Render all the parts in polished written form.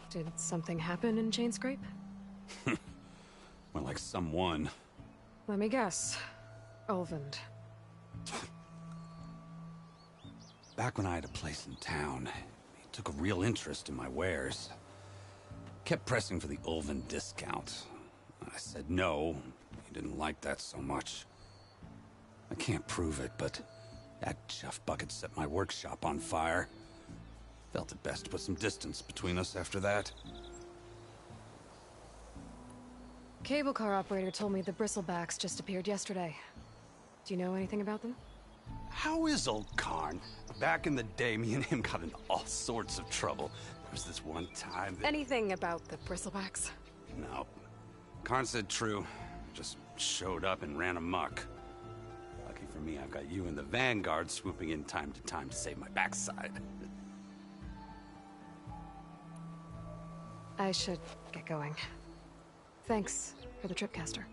Did something happen in Chainscrape? Well, like someone. Let me guess. Ulvund. Back when I had a place in town, he took a real interest in my wares. Kept pressing for the Ulvund discount. I said no. He didn't like that so much. I can't prove it, but that chuff bucket set my workshop on fire. Felt it best to put some distance between us after that. Cable car operator told me the Bristlebacks just appeared yesterday. Do you know anything about them? How is old Karn? Back in the day, me and him got into all sorts of trouble. There was this one time that... Anything about the Bristlebacks? No. Karn said true. Just showed up and ran amok. Lucky for me, I've got you and the Vanguard swooping in time to save my backside. I should get going. Thanks for the Tripcaster.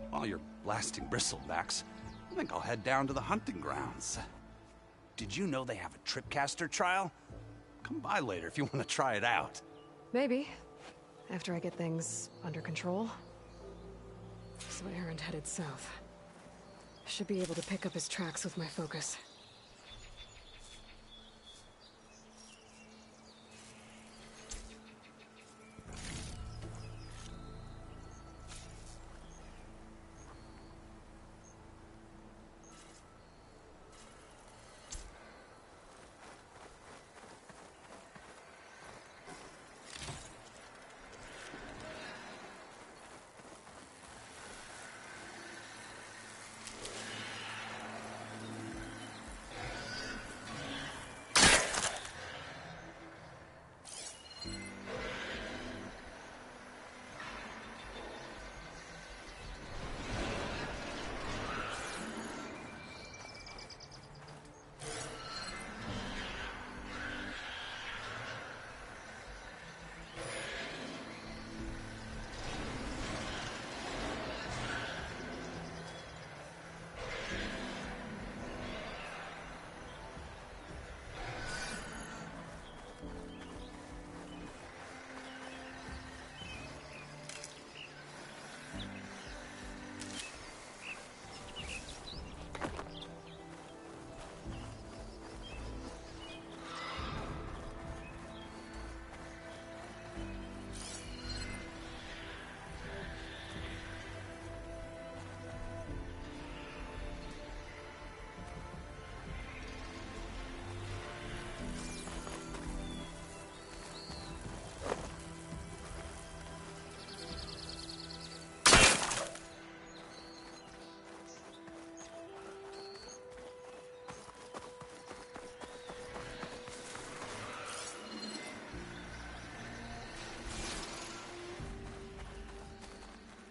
While you're blasting Bristlebacks, I think I'll head down to the hunting grounds. Did you know they have a Tripcaster trial? Come by later if you want to try it out. Maybe. After I get things under control. So Erend headed south. Should be able to pick up his tracks with my focus.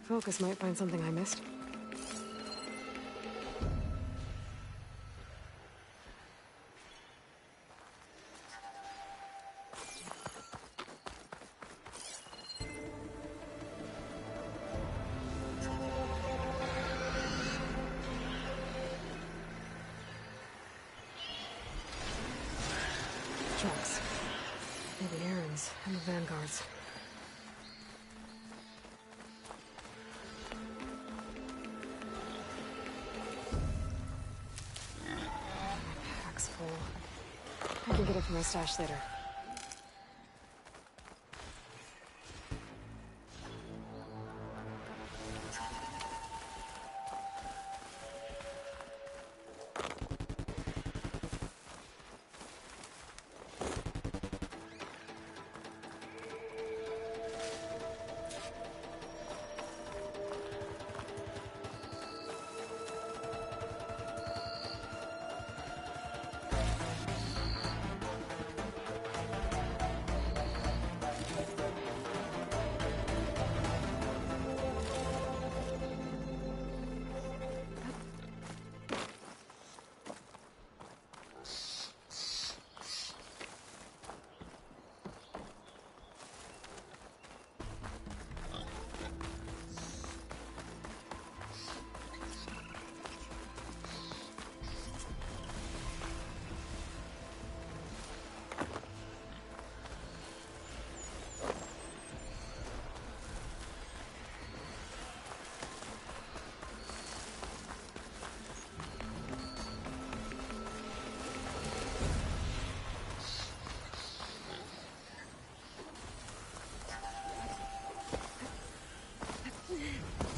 Focus might find something I missed. Trucks. Maybe Erend's and the Vanguard's. Pack's full. I can get it from my stash later.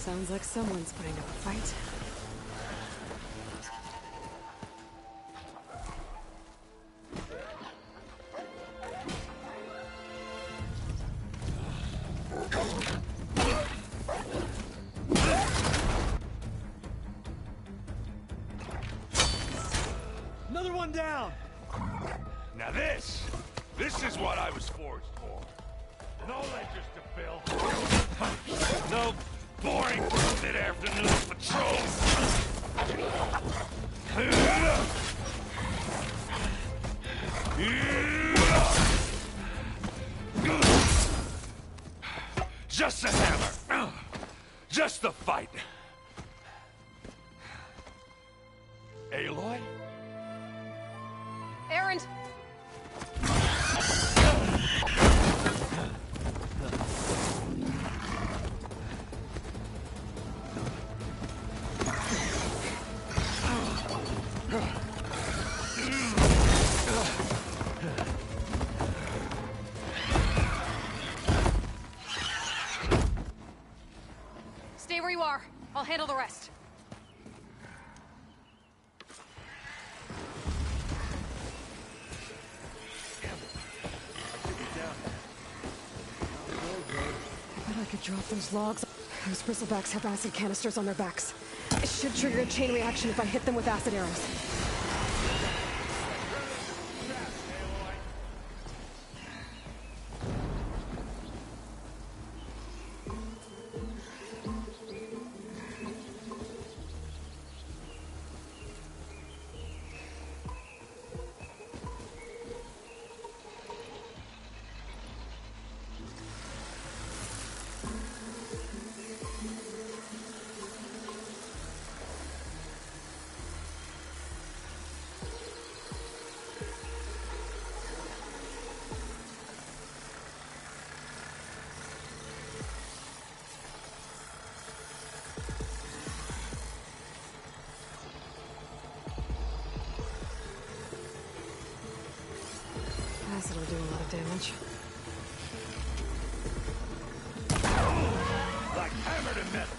Sounds like someone's putting up a fight. Another one down! Now this is what I was forged for. No ledgers to fill. No boring mid-afternoon patrols. Just a hammer. Just the fight. Aloy? Erend! Stay where you are. I'll handle the rest. I could drop those logs. Those bristlebacks have acid canisters on their backs. It should trigger a chain reaction if I hit them with acid arrows. Acid will do a lot of damage. Like hammered in metal.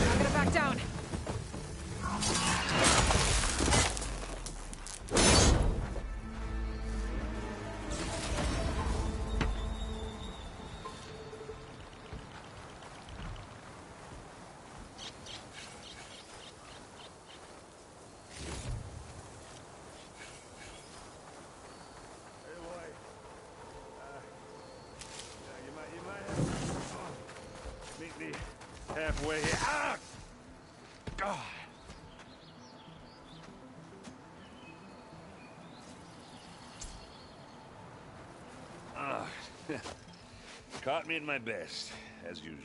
I'm gonna back down. You might have to meet me halfway here. Ah! God. Caught me at my best, as usual.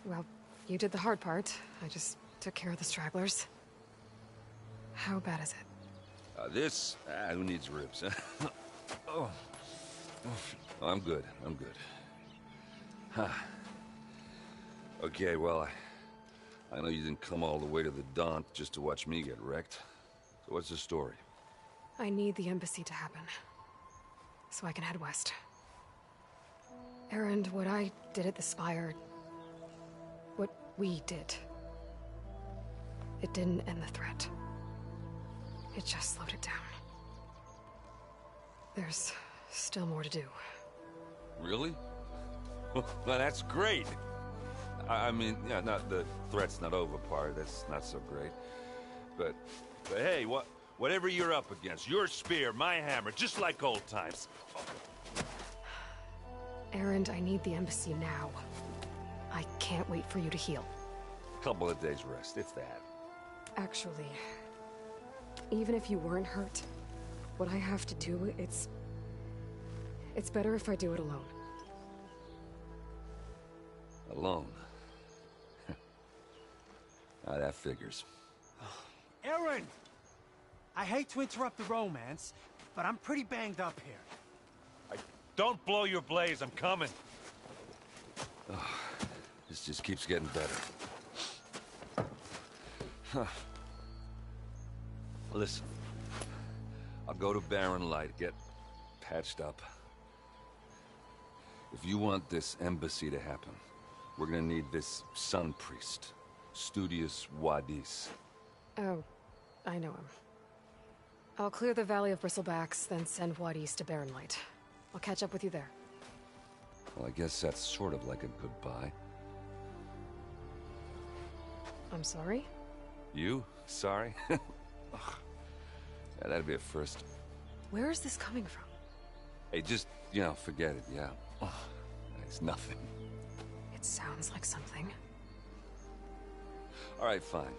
Well, you did the hard part. I just took care of the stragglers. How bad is it? Who needs ribs, huh? Oh. I'm good. I'm good. Huh. Okay, well, I know you didn't come all the way to the Daunt just to watch me get wrecked. So what's the story? I need the embassy to happen, so I can head west. Erend, what I did at the Spire... what we did... it didn't end the threat. It just slowed it down. There's still more to do. Really? Well, that's great. I mean, yeah, not the threat's not over part. That's not so great. But hey, whatever you're up against, your spear, my hammer, just like old times. Erend, I need the embassy now. I can't wait for you to heal. Couple of days rest, if that. Actually, even if you weren't hurt, what I have to do, it's better if I do it alone. Alone? Ah, that figures. Erend! I hate to interrupt the romance, but I'm pretty banged up here. Don't blow your blaze, I'm coming. Oh, this just keeps getting better. Huh. Listen, I'll go to Barren Light, get patched up. If you want this embassy to happen, we're gonna need this Sun Priest, Studius Wadis. Oh, I know him. I'll clear the Valley of Bristlebacks, then send Wadis to Barren Light. I'll catch up with you there. Well, I guess that's sort of like a goodbye. I'm sorry? You? Sorry? Ugh. Yeah, that'd be a first. Where is this coming from? Hey, just, forget it, yeah. Ugh. It's nothing. It sounds like something. All right, fine.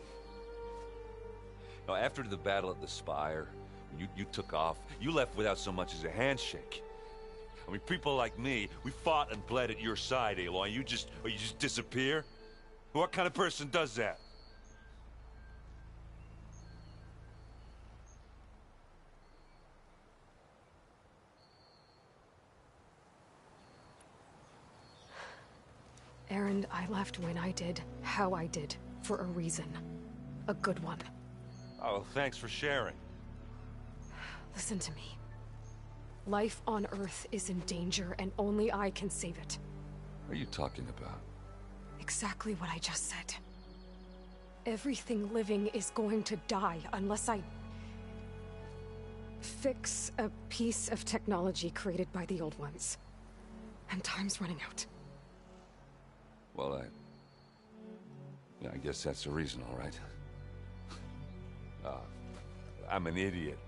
Now, after the battle at the Spire, you took off, you left without so much as a handshake. I mean, people like me, we fought and bled at your side, Aloy. You just disappear? What kind of person does that? Erend, I left when I did, how I did, for a reason. A good one. Oh, thanks for sharing. Listen to me. Life on Earth is in danger, and only I can save it. What are you talking about? Exactly what I just said. Everything living is going to die unless I fix a piece of technology created by the Old Ones. And time's running out. Well, I guess that's the reason, all right. I'm an idiot.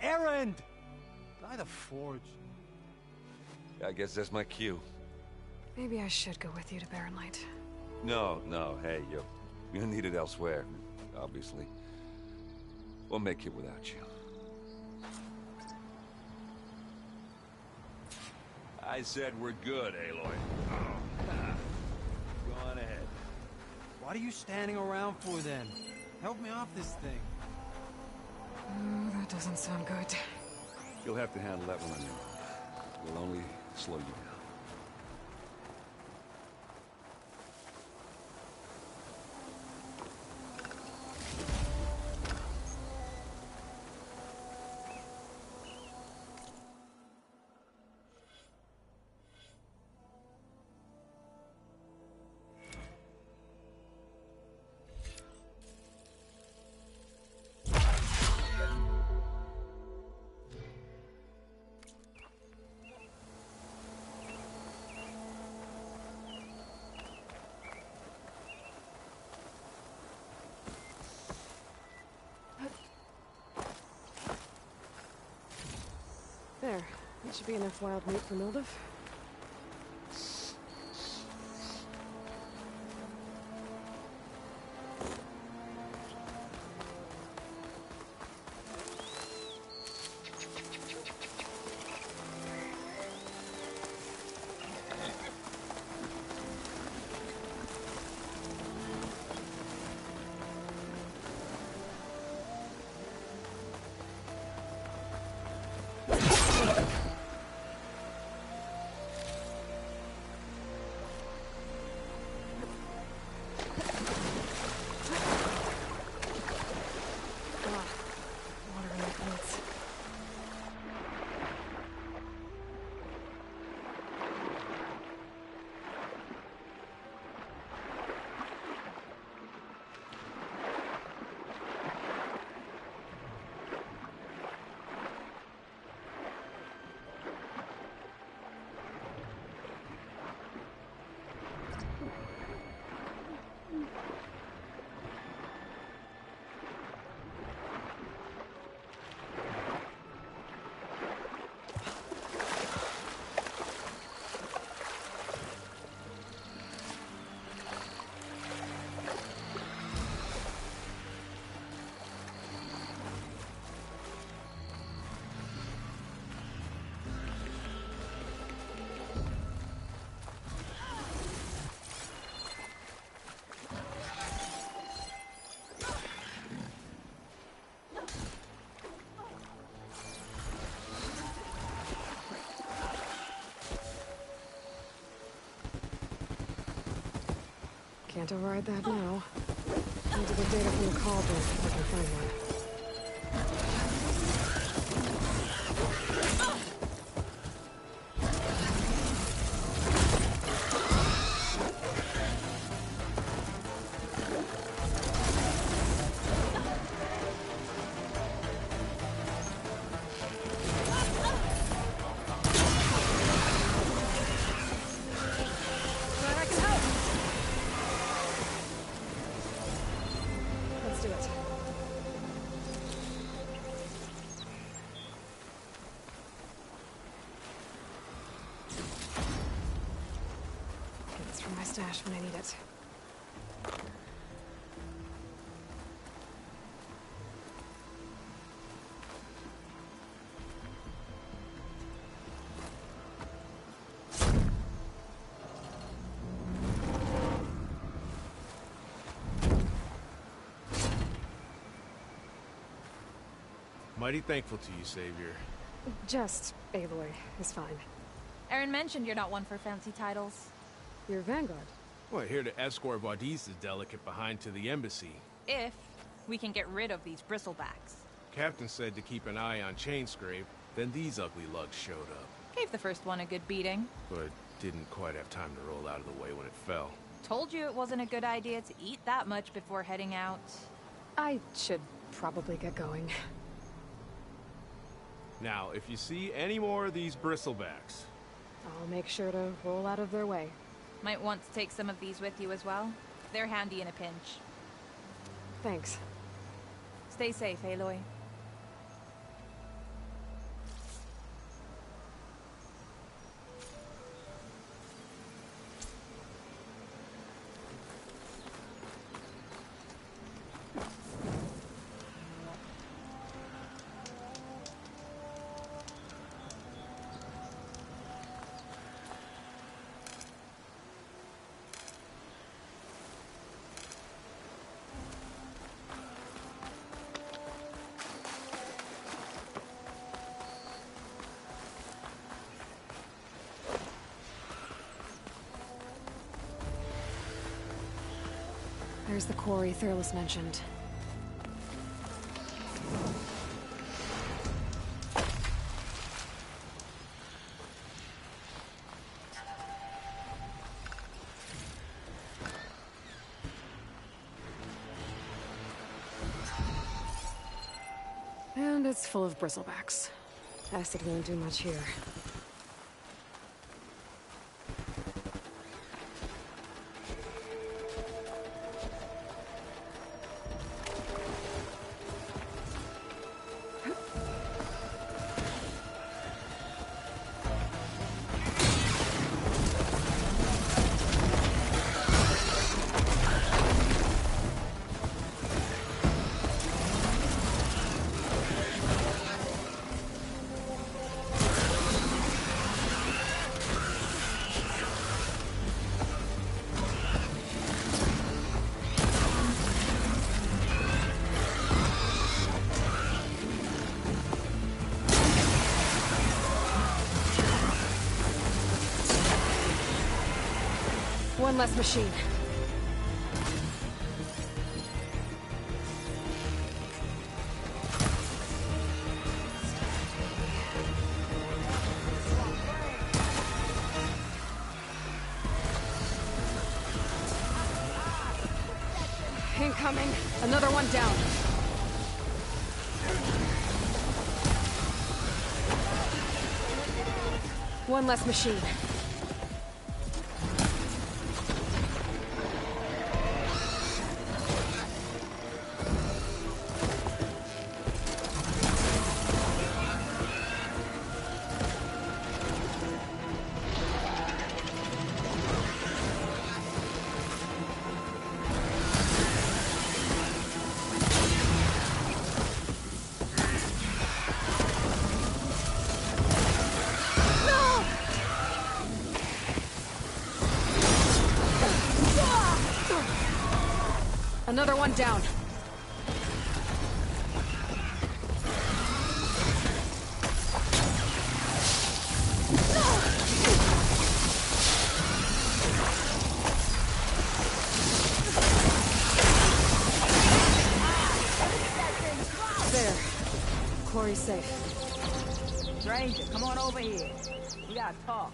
Erend! By the Forge. I guess that's my cue. Maybe I should go with you to Barren Light. No, hey, you're needed elsewhere, obviously. We'll make it without you. I said we're good, Aloy. Go on ahead. What are you standing around for then? Help me off this thing. That doesn't sound good. You'll have to handle that one on your own. We'll only slow you down. There. That should be enough wild meat for Mildev. Can't override that now. Need to get data from the cauldron if I can find one. Glad I can help. Let's do it. Get this from my stash when I need it. Mighty thankful to you, Savior. Just Aloy is fine. Aaron mentioned you're not one for fancy titles. You're Vanguard. Well, here to escort Vaudi's delicate behind to the embassy. If we can get rid of these bristlebacks. Captain said to keep an eye on Chainscrape, then these ugly lugs showed up. Gave the first one a good beating. But didn't quite have time to roll out of the way when it fell. Told you it wasn't a good idea to eat that much before heading out. I should probably get going. Now, if you see any more of these bristlebacks... I'll make sure to roll out of their way. Might want to take some of these with you as well. They're handy in a pinch. Thanks. Stay safe, Aloy. There's the quarry Thurles mentioned. And it's full of bristlebacks. Acid won't do much here. One less machine. Incoming. Another one down. One less machine. Another one down. safe. Stranger, come on over here. We gotta talk.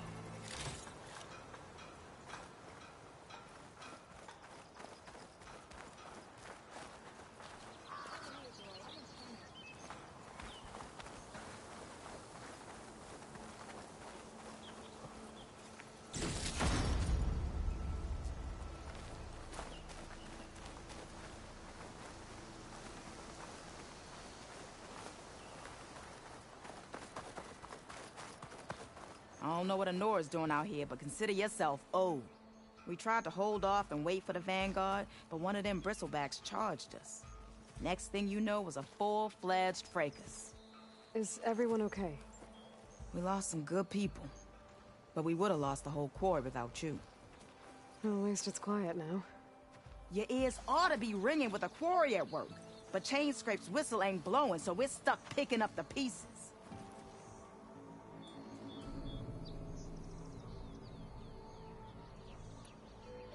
I don't know what Anora's doing out here, but consider yourself owed. We tried to hold off and wait for the Vanguard, but one of them bristlebacks charged us. Next thing you know was a full-fledged fracas. Is everyone okay? We lost some good people, but we would have lost the whole quarry without you. Well, at least it's quiet now. Your ears ought to be ringing with a quarry at work, but Chainscrape's whistle ain't blowing, so we're stuck picking up the pieces.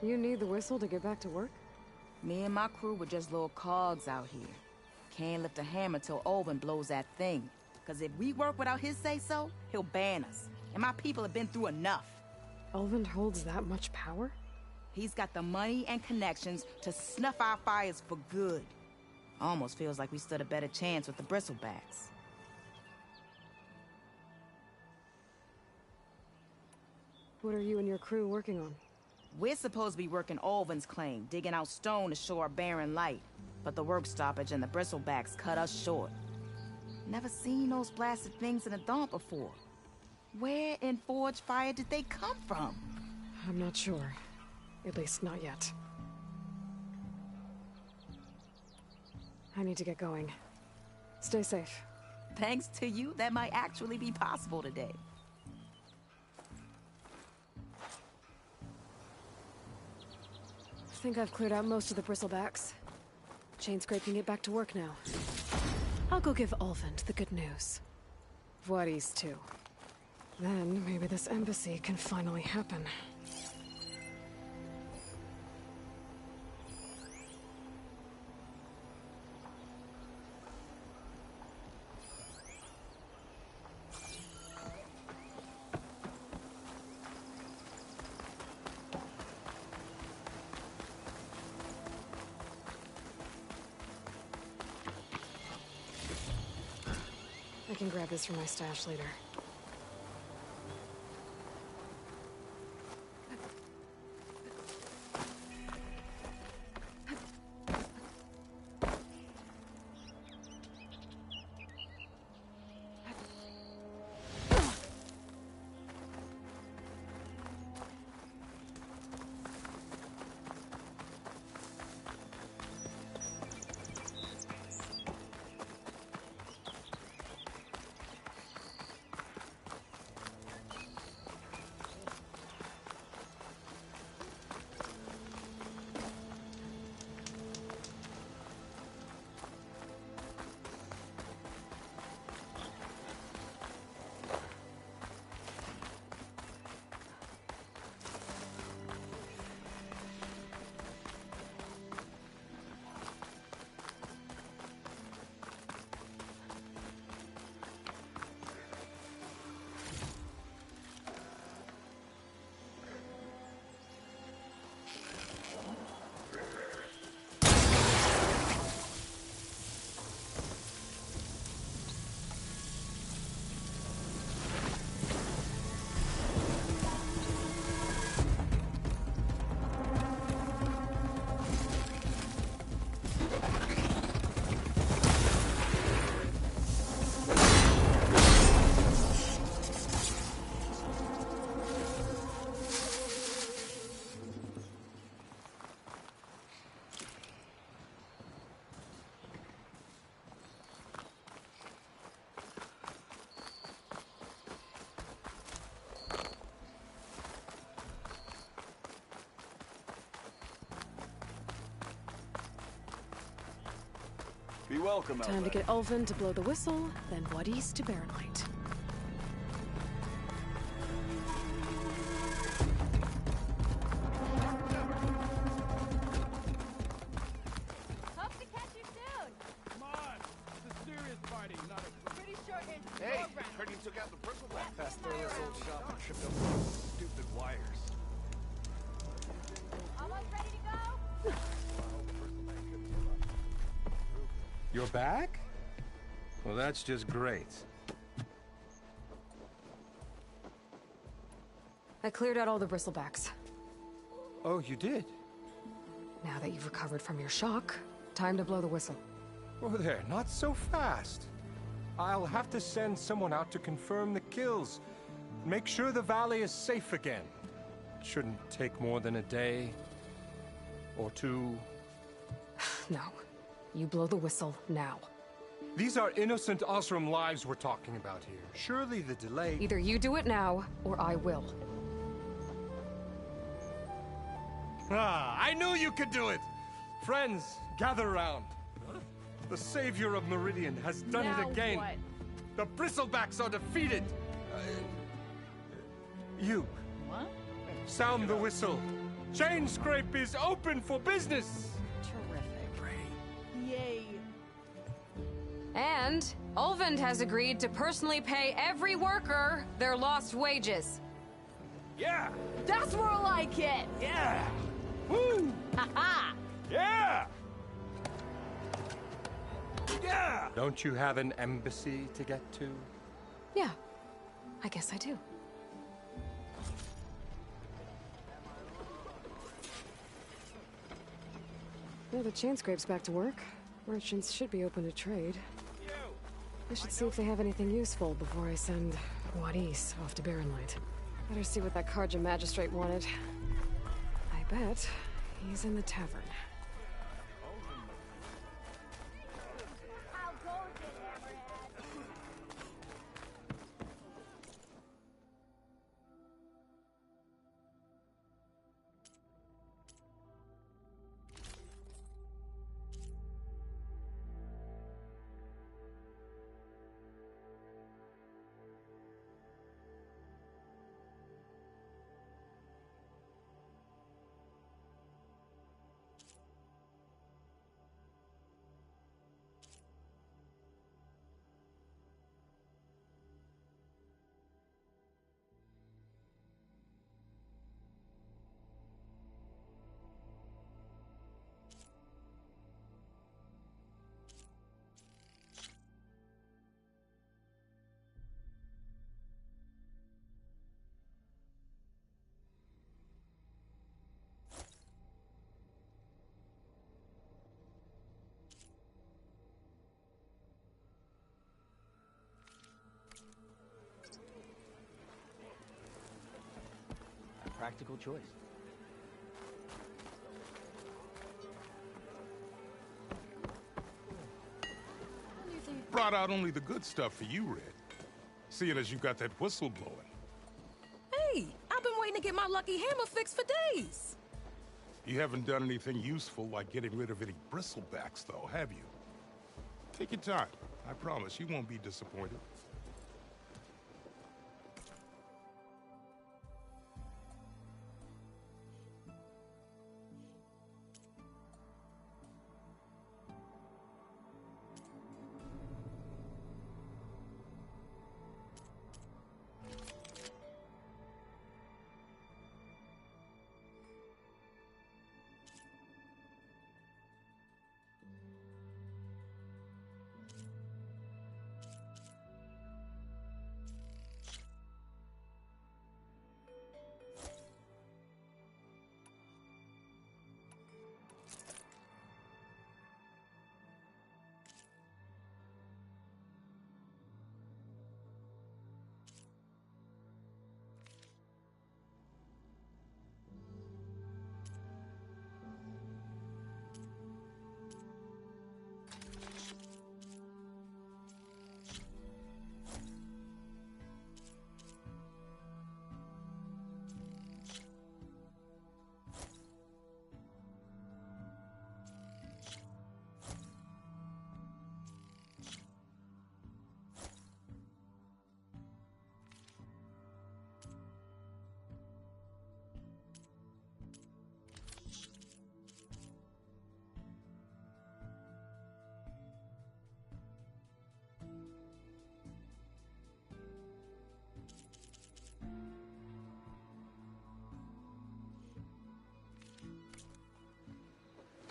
You need the whistle to get back to work? Me and my crew were just little cogs out here. Can't lift a hammer till Olvin blows that thing. Cause if we work without his say-so, he'll ban us. And my people have been through enough. Ulvund holds that much power? He's got the money and connections to snuff our fires for good. Almost feels like we stood a better chance with the bristlebacks. What are you and your crew working on? We're supposed to be working Olvin's claim, digging out stone to show our barren light. But the work stoppage and the bristlebacks cut us short. Never seen those blasted things in the Dawn before. Where in Forge Fire did they come from? I'm not sure. At least not yet. I need to get going. Stay safe. Thanks to you, that might actually be possible today. I think I've cleared out most of the bristlebacks. Chainscrape can get back to work now. I'll go give Ulvund the good news. Voorhis too. Then maybe this embassy can finally happen. I can grab this from my stash later. Be welcome, Time to get Ulvund to blow the whistle, then Voorhis to Barrenlight. Hope to catch you soon. Come on! It's a serious party, not a... Pretty sure took out the bristleback. Past Taylor's old shop and tripped over those stupid wires. Almost ready to go? You're back? Well, that's just great. I cleared out all the bristlebacks. Oh, you did? Now that you've recovered from your shock, time to blow the whistle. Oh, there, not so fast. I'll have to send someone out to confirm the kills. Make sure the valley is safe again. It shouldn't take more than a day or two. No. You blow the whistle now. These are innocent Osram lives we're talking about here. Surely the delay... Either you do it now, or I will. Ah, I knew you could do it! Friends, gather round. The savior of Meridian has done it again. What? The bristlebacks are defeated. You. What? Sound the whistle. Chainscrape is open for business. Terrific. Yay. And Ulvund has agreed to personally pay every worker their lost wages. Yeah! That's more like it! Yeah! Woo! Ha-ha! Yeah! Yeah! Don't you have an embassy to get to? Yeah, I guess I do. Well, the Chainscrape's back to work. Merchants should be open to trade. I should see if they have anything useful before I send Wadis off to Barrenlight. Better see what that Carja magistrate wanted. I bet he's in the tavern. Practical choice. Brought out only the good stuff for you, Red. Seeing as you got that whistle blowing. Hey, I've been waiting to get my lucky hammer fixed for days. You haven't done anything useful like getting rid of any bristlebacks, though, have you? Take your time. I promise you won't be disappointed.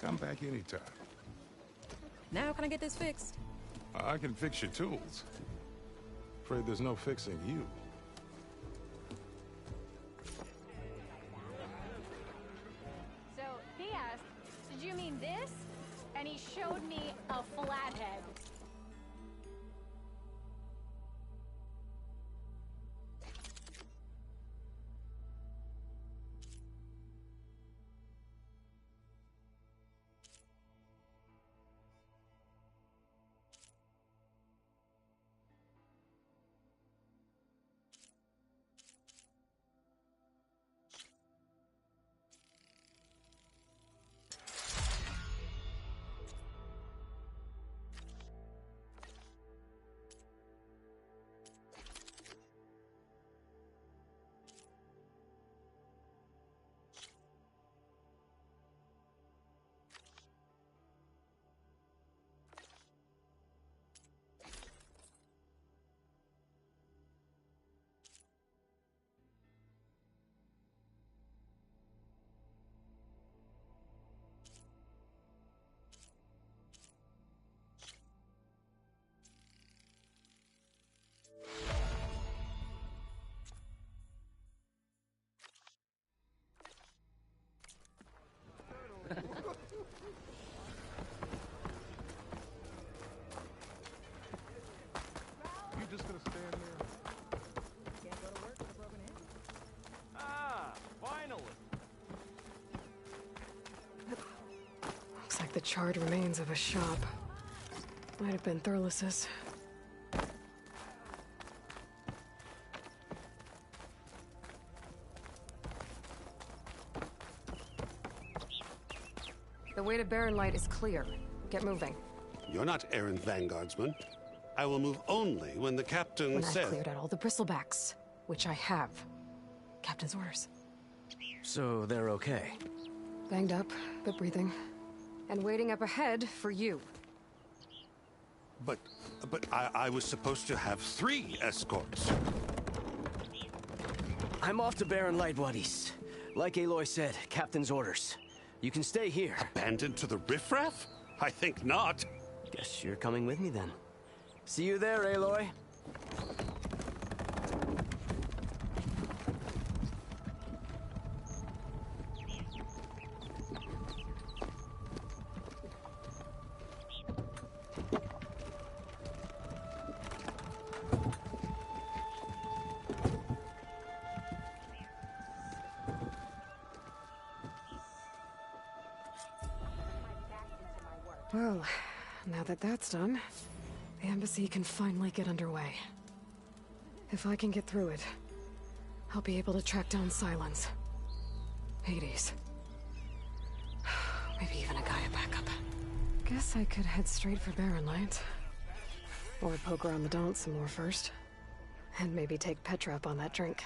Come back anytime. Now can I get this fixed? I can fix your tools. Afraid there's no fixing you. So, he asked, did you mean this? And he showed me a flathead. You just gonna stand there? Can't go to work with a broken hand. Ah, finally. Looks like the charred remains of a shop. Might have been Thurles's. The way to Barren Light is clear. Get moving. You're not errand vanguardsman. I will move only when the captain When says... I've cleared out all the bristlebacks, which I have. Captain's orders. So they're okay? Banged up, but breathing. And waiting up ahead for you. But I was supposed to have 3 escorts. I'm off to Barren Light, Wadis. Like Aloy said, Captain's orders. You can stay here. Abandoned to the riffraff? I think not. Guess you're coming with me then. See you there, Aloy. Well, now that that's done, the embassy can finally get underway. If I can get through it, I'll be able to track down Sylens. Hades. Maybe even a Gaia backup. Guess I could head straight for Barren Light. Or poke around the Daunt some more first. And maybe take Petra up on that drink.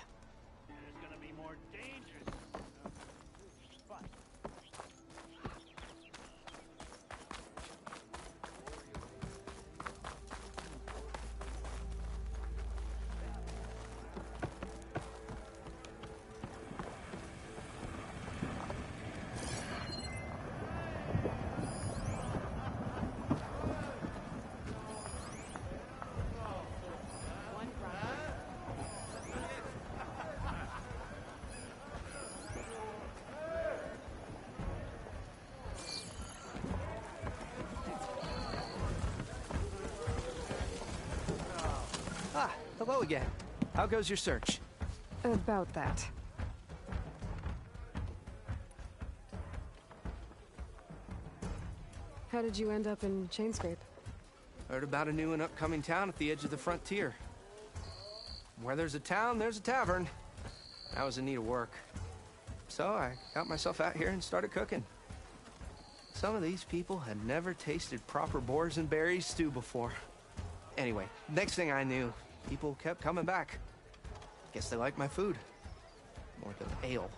Ah, hello again. How goes your search? About that. How did you end up in Chainscrape? Heard about a new and upcoming town at the edge of the frontier. Where there's a town, there's a tavern. I was in need of work. So I got myself out here and started cooking. Some of these people had never tasted proper boars and berries stew before. Anyway, next thing I knew, people kept coming back. Guess they liked my food. More than ale.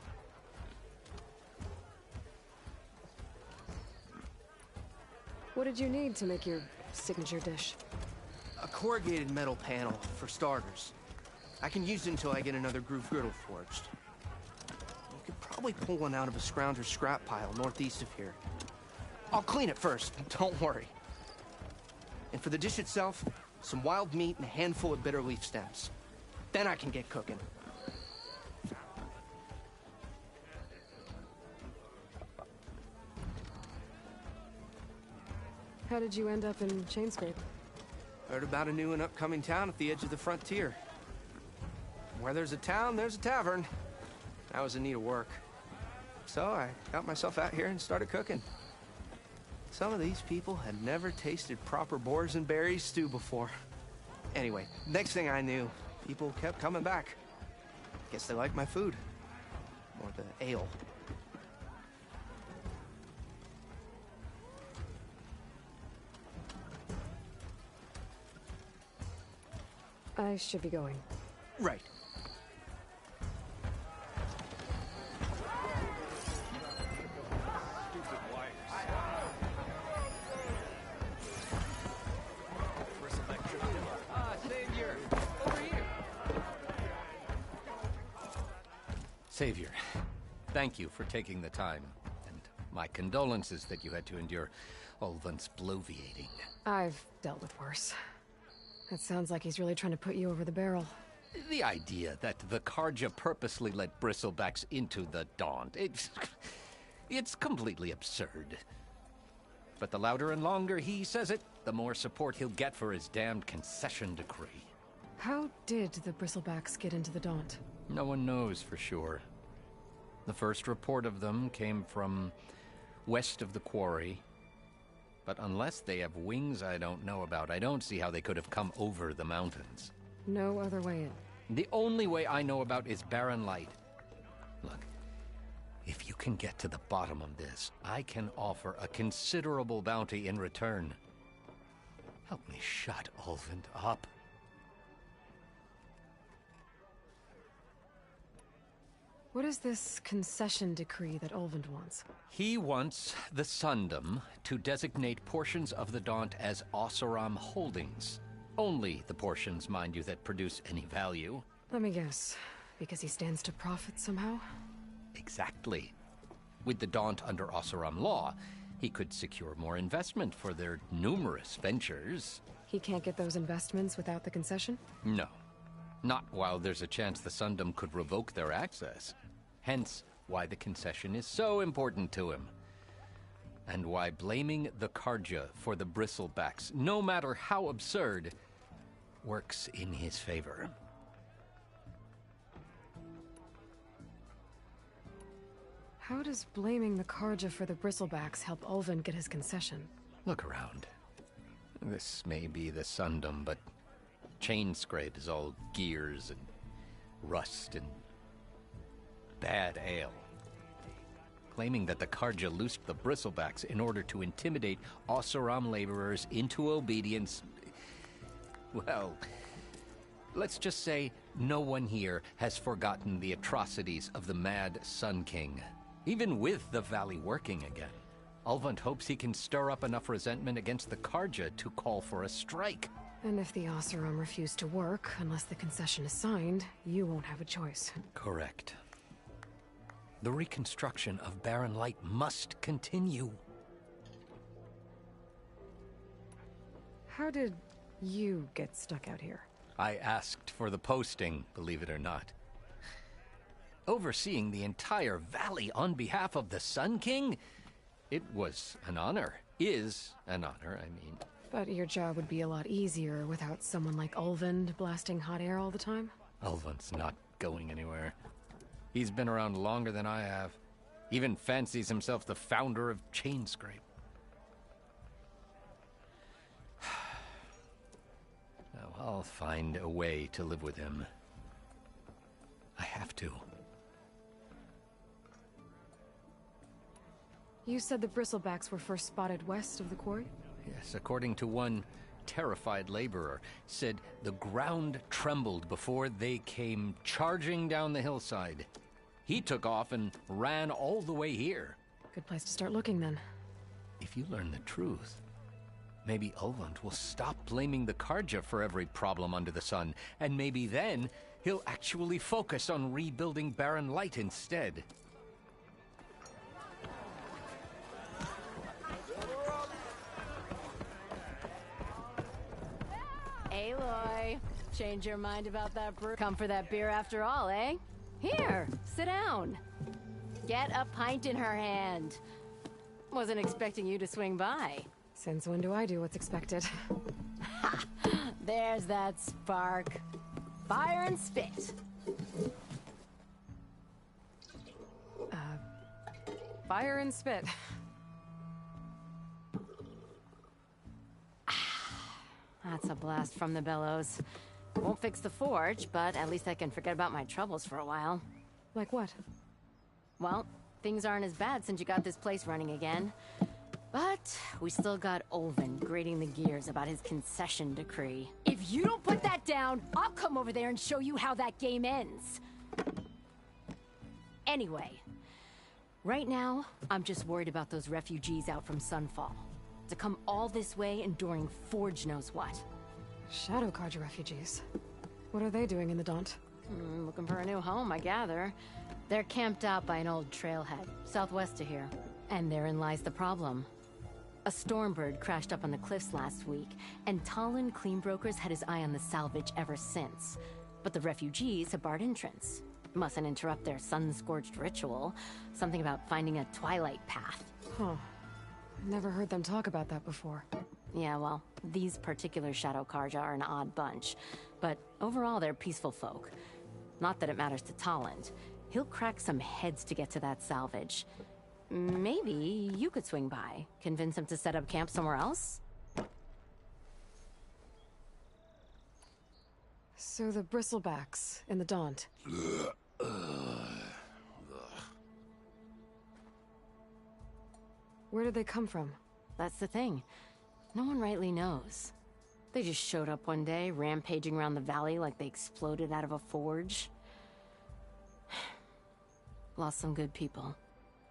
What did you need to make your signature dish? A corrugated metal panel, for starters. I can use it until I get another groove griddle forged. You could probably pull one out of a scrounger's scrap pile northeast of here. I'll clean it first, don't worry. And for the dish itself, some wild meat and a handful of bitter leaf stems. Then I can get cooking. How did you end up in Chainscrape? Heard about a new and upcoming town at the edge of the frontier. Where there's a town, there's a tavern. I was in need of work. So I got myself out here and started cooking. Some of these people had never tasted proper boars and berries stew before. Anyway, next thing I knew, people kept coming back. Guess they liked my food. Or the ale. I should be going. Right. Savior! Over here! Savior, thank you for taking the time. And my condolences that you had to endure Ulvund's bloviating. I've dealt with worse. It sounds like he's really trying to put you over the barrel. The idea that the Carja purposely let Bristlebacks into the Daunt, it's completely absurd. But the louder and longer he says it, the more support he'll get for his damned concession decree. How did the Bristlebacks get into the Daunt? No one knows for sure. The first report of them came from west of the quarry. But unless they have wings I don't know about, I don't see how they could have come over the mountains. No other way in. The only way I know about is Barren Light. Look, if you can get to the bottom of this, I can offer a considerable bounty in return. Help me shut Ulvund up. What is this concession decree that Ulvund wants? He wants the Sundom to designate portions of the Daunt as Oseram holdings. Only the portions, mind you, that produce any value. Let me guess. Because he stands to profit somehow? Exactly. With the Daunt under Oseram law, he could secure more investment for their numerous ventures. He can't get those investments without the concession? No. Not while there's a chance the Sundom could revoke their access. Hence, why the concession is so important to him. And why blaming the Carja for the Bristlebacks, no matter how absurd, works in his favor. How does blaming the Carja for the Bristlebacks help Ulvund get his concession? Look around. This may be the Sundom, but Chainscrape is all gears and rust and bad ale. Claiming that the Carja loosed the Bristlebacks in order to intimidate Oseram laborers into obedience. Well, let's just say no one here has forgotten the atrocities of the Mad Sun King. Even with the valley working again, Ulvund hopes he can stir up enough resentment against the Carja to call for a strike. And if the Oseram refuse to work, unless the concession is signed, you won't have a choice. Correct. The reconstruction of Barren Light must continue. How did you get stuck out here? I asked for the posting, believe it or not. Overseeing the entire valley on behalf of the Sun King? It was an honor. Is an honor, I mean. But your job would be a lot easier without someone like Ulvund blasting hot air all the time? Ulvund's not going anywhere. He's been around longer than I have. Even fancies himself the founder of Chainscrape. Now, I'll find a way to live with him. I have to. You said the Bristlebacks were first spotted west of the quarry? Yes, according to one terrified laborer, said the ground trembled before they came charging down the hillside. He took off and ran all the way here. Good place to start looking, then. If you learn the truth, maybe Ulvund will stop blaming the Carja for every problem under the sun, and maybe then he'll actually focus on rebuilding Barren Light instead. Aloy, change your mind about that brew? Come for that beer after all, eh? Here, sit down. Get a pint in her hand. Wasn't expecting you to swing by. Since when do I do what's expected? Ha! There's that spark. Fire and spit. Fire and spit. That's a blast from the bellows. Won't fix the forge, but at least I can forget about my troubles for a while. Like what? Well, things aren't as bad since you got this place running again. But we still got Olvin grating the gears about his concession decree. If you don't put that down, I'll come over there and show you how that game ends. Anyway, right now, I'm just worried about those refugees out from Sunfall. To come all this way enduring Forge knows what. Shadow Carja refugees. What are they doing in the Daunt? Looking for a new home, I gather. They're camped out by an old trailhead, southwest of here. And therein lies the problem. A Stormbird crashed up on the cliffs last week, and Talon Cleanbrokers had his eye on the salvage ever since. But the refugees have barred entrance. Mustn't interrupt their sun-scorched ritual. Something about finding a twilight path. Huh. Never heard them talk about that before. Yeah, well, these particular Shadow Carja are an odd bunch. But overall, they're peaceful folk. Not that it matters to Talent. He'll crack some heads to get to that salvage. Maybe you could swing by. Convince him to set up camp somewhere else? So the Bristlebacks in the Daunt. Where did they come from? That's the thing. No one rightly knows. They just showed up one day, rampaging around the valley like they exploded out of a forge. Lost some good people.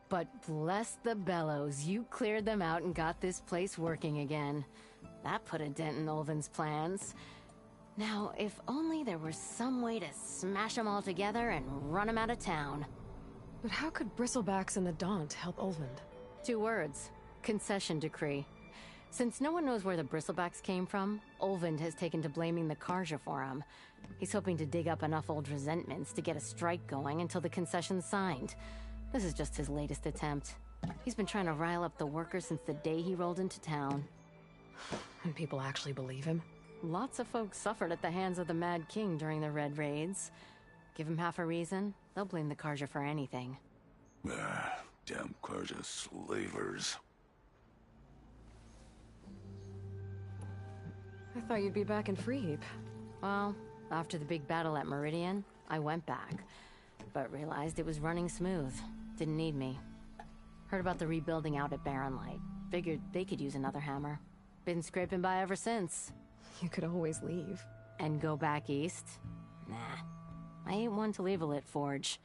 But bless the bellows, you cleared them out and got this place working again. That put a dent in Olvin's plans. Now, if only there were some way to smash them all together and run them out of town. But how could Bristlebacks in the Daunt help Olvind? 2 words. Concession decree. Since no one knows where the Bristlebacks came from, Olvind has taken to blaming the Carja for him. He's hoping to dig up enough old resentments to get a strike going until the concession's signed. This is just his latest attempt. He's been trying to rile up the workers since the day he rolled into town. And people actually believe him? Lots of folks suffered at the hands of the Mad King during the Red Raids. Give him half a reason, they'll blame the Carja for anything. Damn Carja slavers. I thought you'd be back in Freeheap. Well, after the big battle at Meridian, I went back. But realized it was running smooth. Didn't need me. Heard about the rebuilding out at Barren Light. Figured they could use another hammer. Been scraping by ever since. You could always leave. And go back east? Nah. I ain't one to leave a lit forge.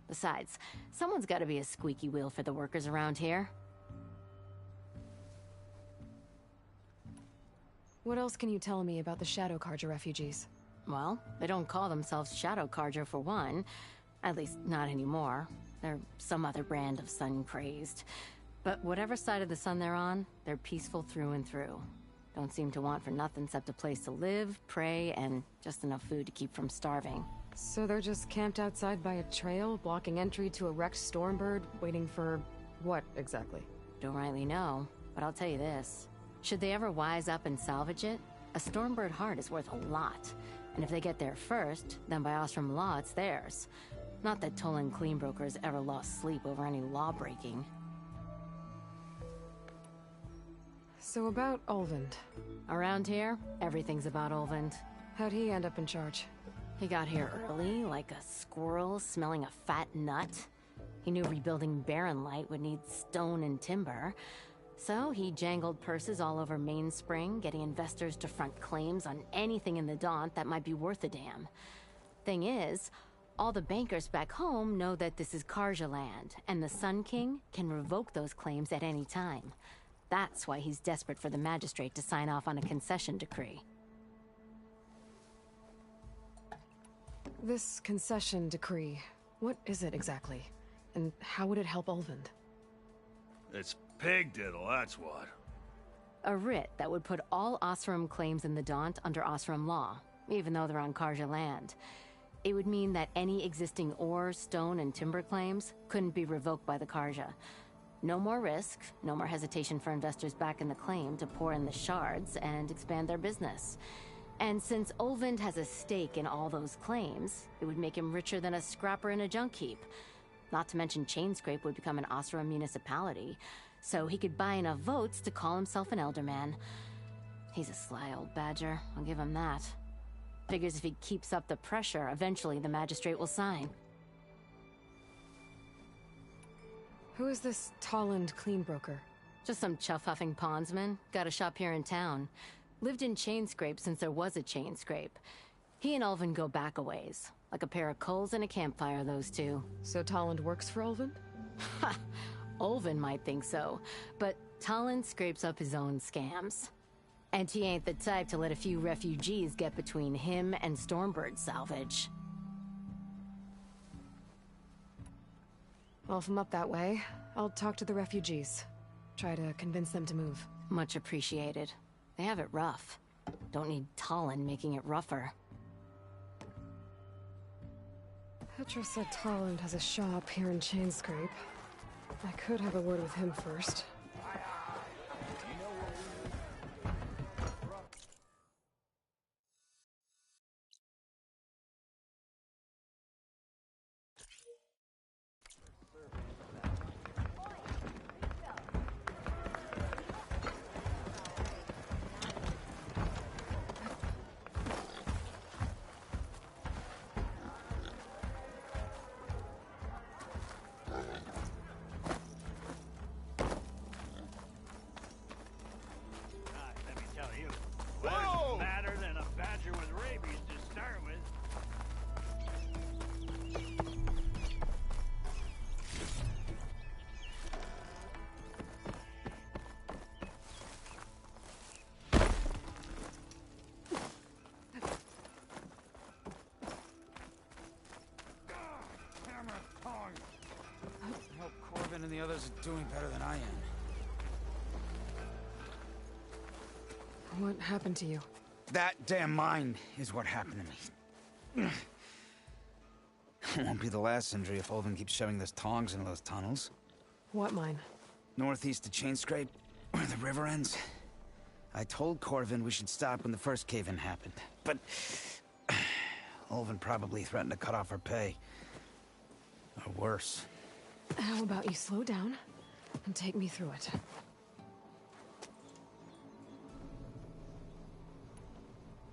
Besides, someone's gotta be a squeaky wheel for the workers around here. What else can you tell me about the Shadow Carja refugees? Well, they don't call themselves Shadow Carja for one. At least, not anymore. They're some other brand of sun-crazed. But whatever side of the sun they're on, they're peaceful through and through. Don't seem to want for nothing except a place to live, pray, and just enough food to keep from starving. So they're just camped outside by a trail, blocking entry to a wrecked Stormbird, waiting for... what, exactly? Don't rightly know, but I'll tell you this. Should they ever wise up and salvage it, a Stormbird heart is worth a lot. And if they get there first, then by Ostrom law, it's theirs. Not that Tolan Cleanbrokers ever lost sleep over any law-breaking. So about Olvind. Around here, everything's about Olvind. How'd he end up in charge? He got here early, like a squirrel smelling a fat nut. He knew rebuilding Barren Light would need stone and timber. So he jangled purses all over Mainspring, getting investors to front claims on anything in the Daunt that might be worth a damn. Thing is, all the bankers back home know that this is Carja land, and the Sun King can revoke those claims at any time. That's why he's desperate for the magistrate to sign off on a concession decree. This concession decree, what is it exactly? And how would it help Olvind? It's pig diddle, that's what. A writ that would put all Osram claims in the Daunt under Osram law, even though they're on Karja land. It would mean that any existing ore, stone, and timber claims couldn't be revoked by the Karja. No more risk, no more hesitation for investors back in the claim to pour in the shards and expand their business. And since Olvend has a stake in all those claims, it would make him richer than a scrapper in a junk heap. Not to mention Chainscrape would become an Osram municipality, so he could buy enough votes to call himself an Elderman. He's a sly old badger, I'll give him that. Figures if he keeps up the pressure, eventually the magistrate will sign. Who is this Tolland cleanbroker? Just some chuff-huffing pondsman. Got a shop here in town. Lived in Chainscrape since there was a Chainscrape. He and Ulvin go back a ways. Like a pair of coals and a campfire, those two. So Tolland works for Ulvin? Ha! Ulvin might think so, but Tolland scrapes up his own scams. And he ain't the type to let a few refugees get between him and Stormbird salvage. Well, if I'm up that way, I'll talk to the refugees. Try to convince them to move. Much appreciated. They have it rough. Don't need Tolland making it rougher. Petra said Tolland has a shop here in Chainscrape. I could have a word with him first. And the others are doing better than I am. What happened to you? That damn mine is what happened to me. It won't be the last injury if Ulvin keeps shoving those tongs into those tunnels. What mine? Northeast of Chainscrape, where the river ends. I told Corvin we should stop when the first cave-in happened, but Ulvin probably threatened to cut off our pay. Or worse. How about you slow down and take me through it?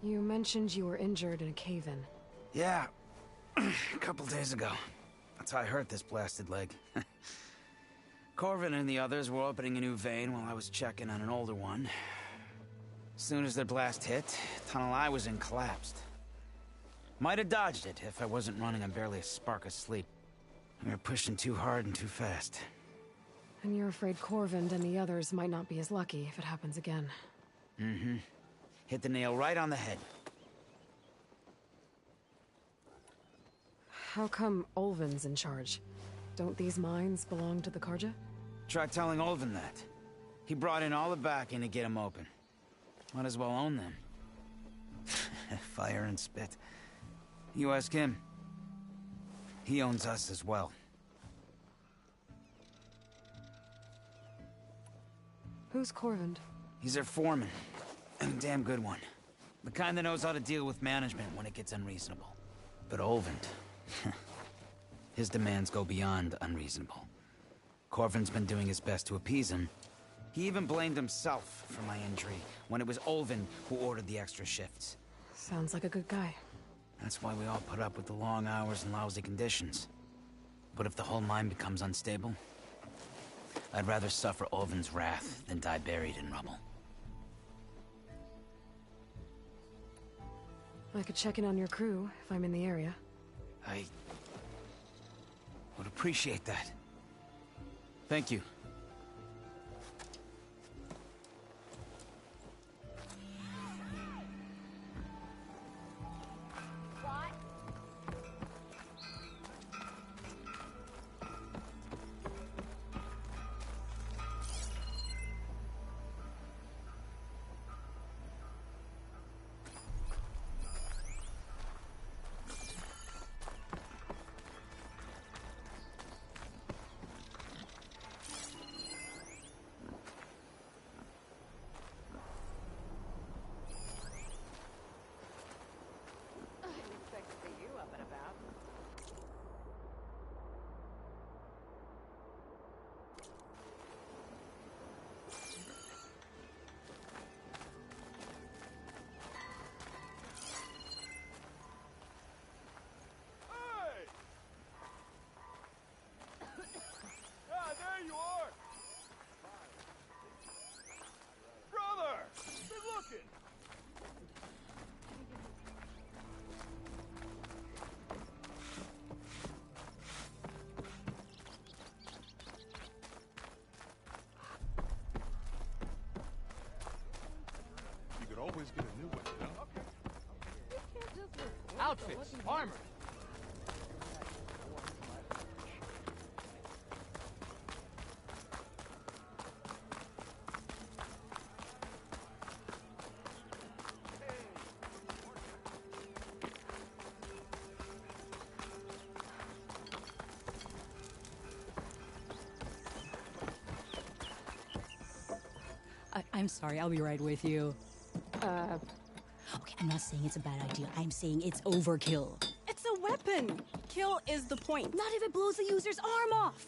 You mentioned you were injured in a cave-in. Yeah, a couple days ago. That's how I hurt this blasted leg. Corvin and the others were opening a new vein while I was checking on an older one. As soon as their blast hit, the tunnel I was in collapsed. Might have dodged it if I wasn't running on barely a spark of sleep. We were pushing too hard and too fast. And you're afraid Corvind and the others might not be as lucky if it happens again. Mm-hmm. Hit the nail right on the head. How come Ulvin's in charge? Don't these mines belong to the Karja? Try telling Ulvin that. He brought in all the backing to get them open. Might as well own them. Fire and spit. You ask him. He owns us as well. Who's Corvind? He's their foreman. And a damn good one. The kind that knows how to deal with management when it gets unreasonable. But Ulvin, his demands go beyond unreasonable. Corvin's been doing his best to appease him. He even blamed himself for my injury when it was Ulvin who ordered the extra shifts. Sounds like a good guy. That's why we all put up with the long hours and lousy conditions. But if the whole mine becomes unstable, I'd rather suffer Ulvin's wrath than die buried in rubble. I could check in on your crew if I'm in the area. I would appreciate that. Thank you. Armor! I'm sorry, I'll be right with you. Okay, I'm not saying it's a bad idea. I'm saying it's overkill. It's a weapon. Kill is the point. Not if it blows the user's arm off.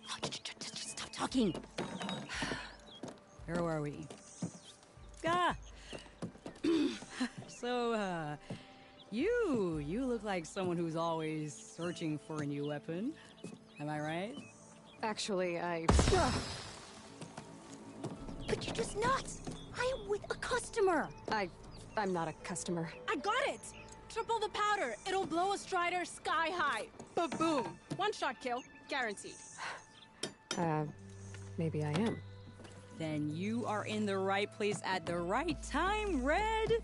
Oh, just stop talking. Where are we? Ah! So, you look like someone who's always searching for a new weapon. Am I right? Actually, But you're just nuts! I am with a customer! I'm not a customer. I got it! Triple the powder. It'll blow a Strider sky high. Ba-boom. One shot kill. Guaranteed. Maybe I am. Then you are in the right place at the right time, Red!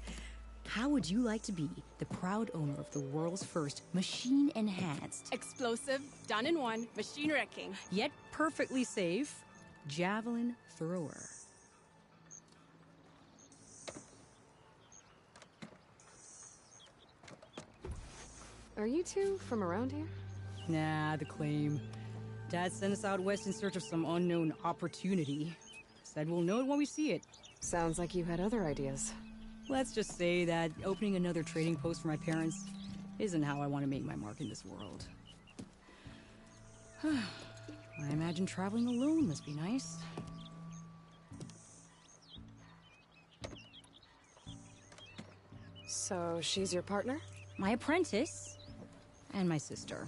How would you like to be the proud owner of the world's first machine-enhanced, explosive, done in one, machine wrecking, yet perfectly safe, javelin thrower? Are you two from around here? Nah, the claim. Dad sent us out west in search of some unknown opportunity. Said we'll know it when we see it. Sounds like you had other ideas. Let's just say that opening another trading post for my parents isn't how I want to make my mark in this world. I imagine traveling alone must be nice. So she's your partner? My apprentice and my sister.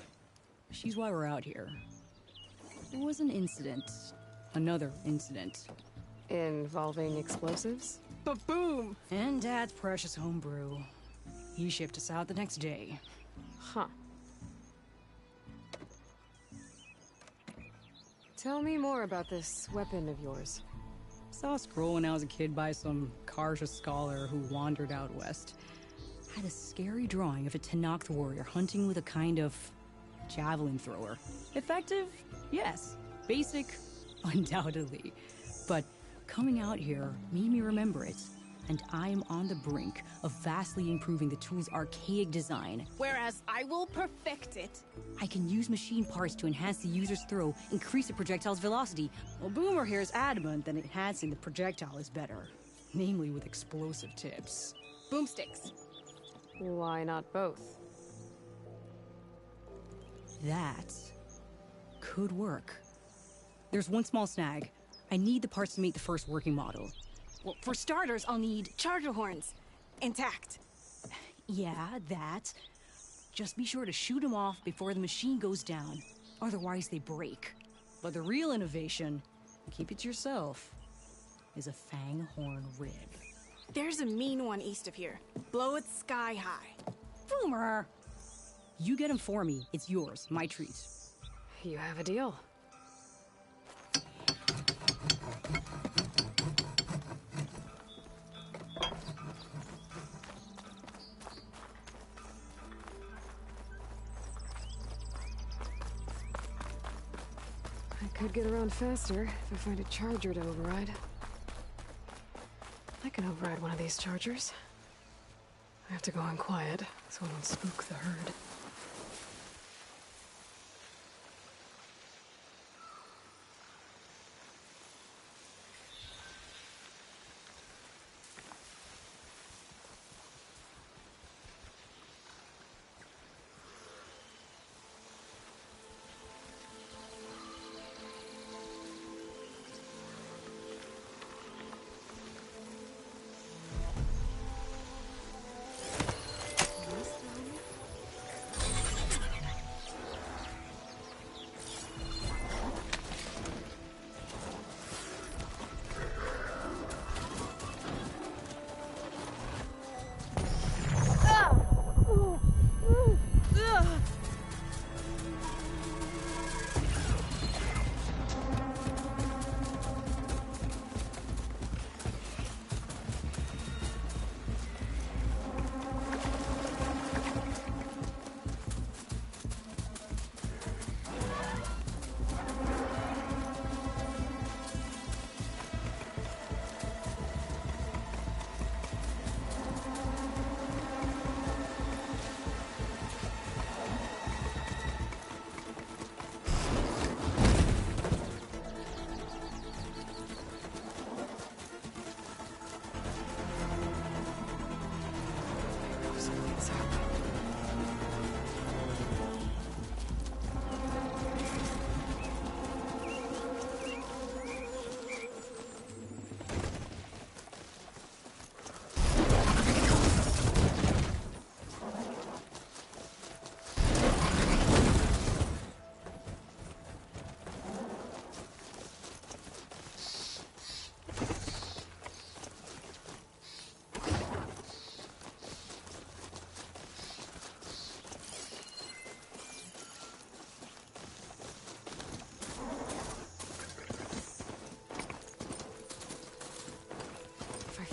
She's why we're out here. There was an incident. Another incident. Involving explosives? Ba-boom! And Dad's precious homebrew. He shipped us out the next day. Huh. Tell me more about this weapon of yours. Saw a scroll when I was a kid by some Karja scholar who wandered out west. Had a scary drawing of a Tenakth warrior hunting with a kind of javelin thrower. Effective? Yes. Basic? Undoubtedly. But coming out here made me remember it. And I am on the brink of vastly improving the tool's archaic design. Whereas I will perfect it. I can use machine parts to enhance the user's throw, increase the projectile's velocity. Well, Boomer here is adamant that enhancing the projectile is better. Namely with explosive tips. Boomsticks. Why not both? That could work. There's one small snag. I need the parts to make the first working model. Well, for starters, I'll need charger horns. Intact. Yeah, that. Just be sure to shoot them off before the machine goes down. Otherwise, they break. But the real innovation, keep it to yourself, is a fang horn rib. There's a mean one east of here. Blow it sky high. Boomer! You get him for me. It's yours. My treat. You have a deal. I could get around faster if I find a charger to override. I can override one of these chargers. I have to go in quiet so I don't spook the herd.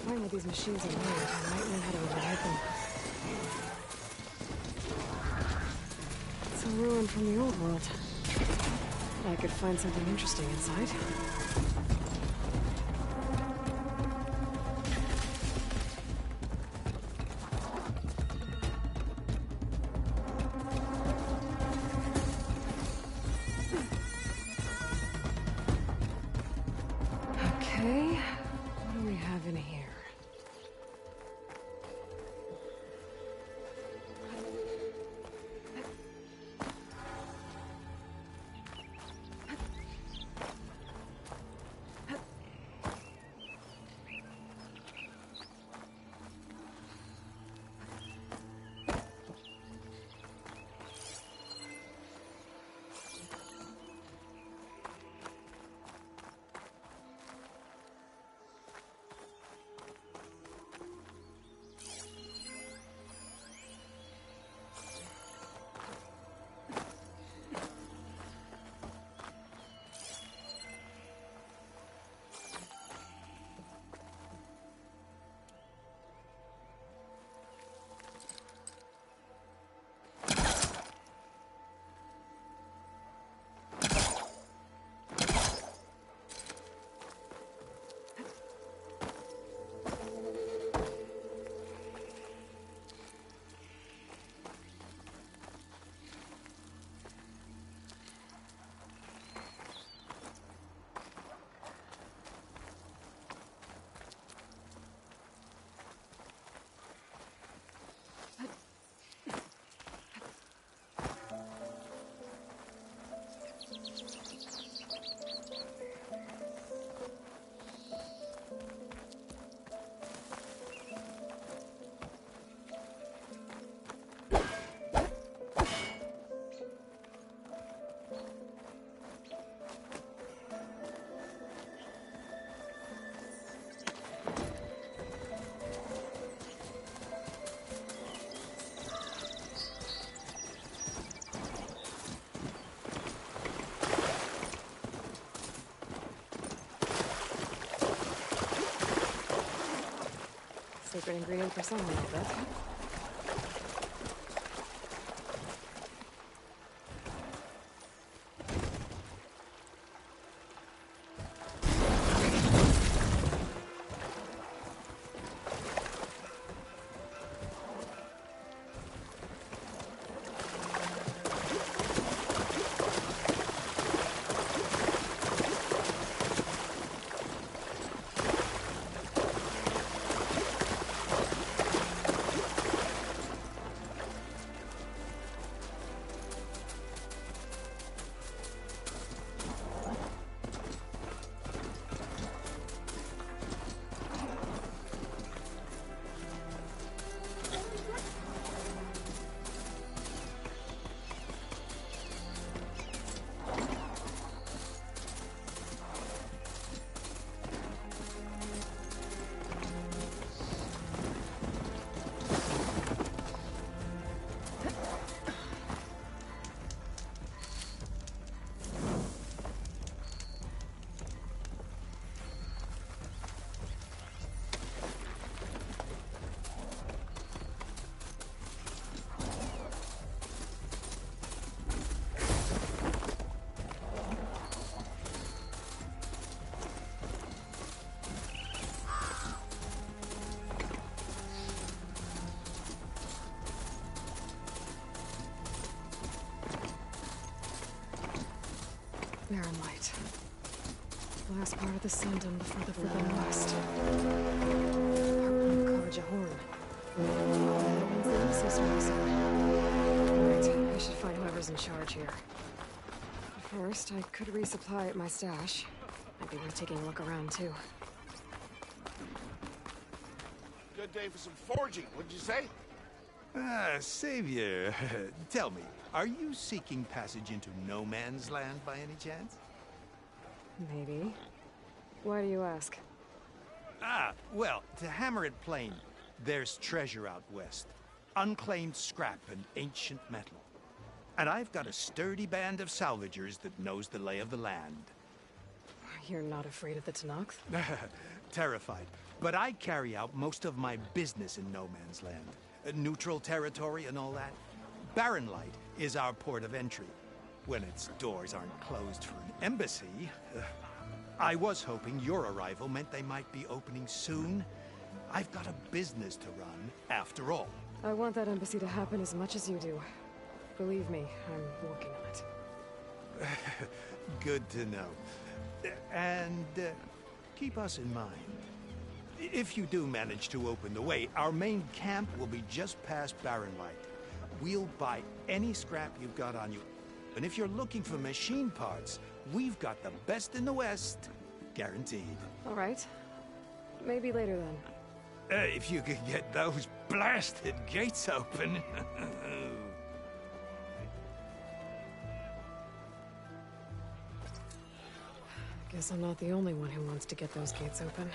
Finally, these machines are made. I might learn how to override them. It's a ruin from the old world. I could find something interesting inside. Okay, what do we have in here? Secret ingredient for someone, I bet. Barren Light. Last part of the Sundom before the Forbidden West. Heartland Karja Horn. That means the Embassy Service. Right, I should find whoever's in charge here. But first, I could resupply at my stash. Might be worth taking a look around, too. Good day for some foraging, what'd you say? Ah, Savior, tell me, are you seeking passage into no man's land by any chance? Maybe. Why do you ask? Ah, well, to hammer it plain, there's treasure out west. Unclaimed scrap and ancient metal. And I've got a sturdy band of salvagers that knows the lay of the land. You're not afraid of the Tenakth? Terrified. But I carry out most of my business in no man's land. Neutral territory and all that. Barren Light is our port of entry. When its doors aren't closed for an embassy. I was hoping your arrival meant they might be opening soon. I've got a business to run, after all. I want that embassy to happen as much as you do. Believe me, I'm working on it. Good to know. And keep us in mind. If you do manage to open the way, our main camp will be just past Barren Light. We'll buy any scrap you've got on you. And if you're looking for machine parts, we've got the best in the West. Guaranteed. All right. Maybe later then. If you could get those blasted gates open. Guess I'm not the only one who wants to get those gates open.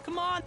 Come on!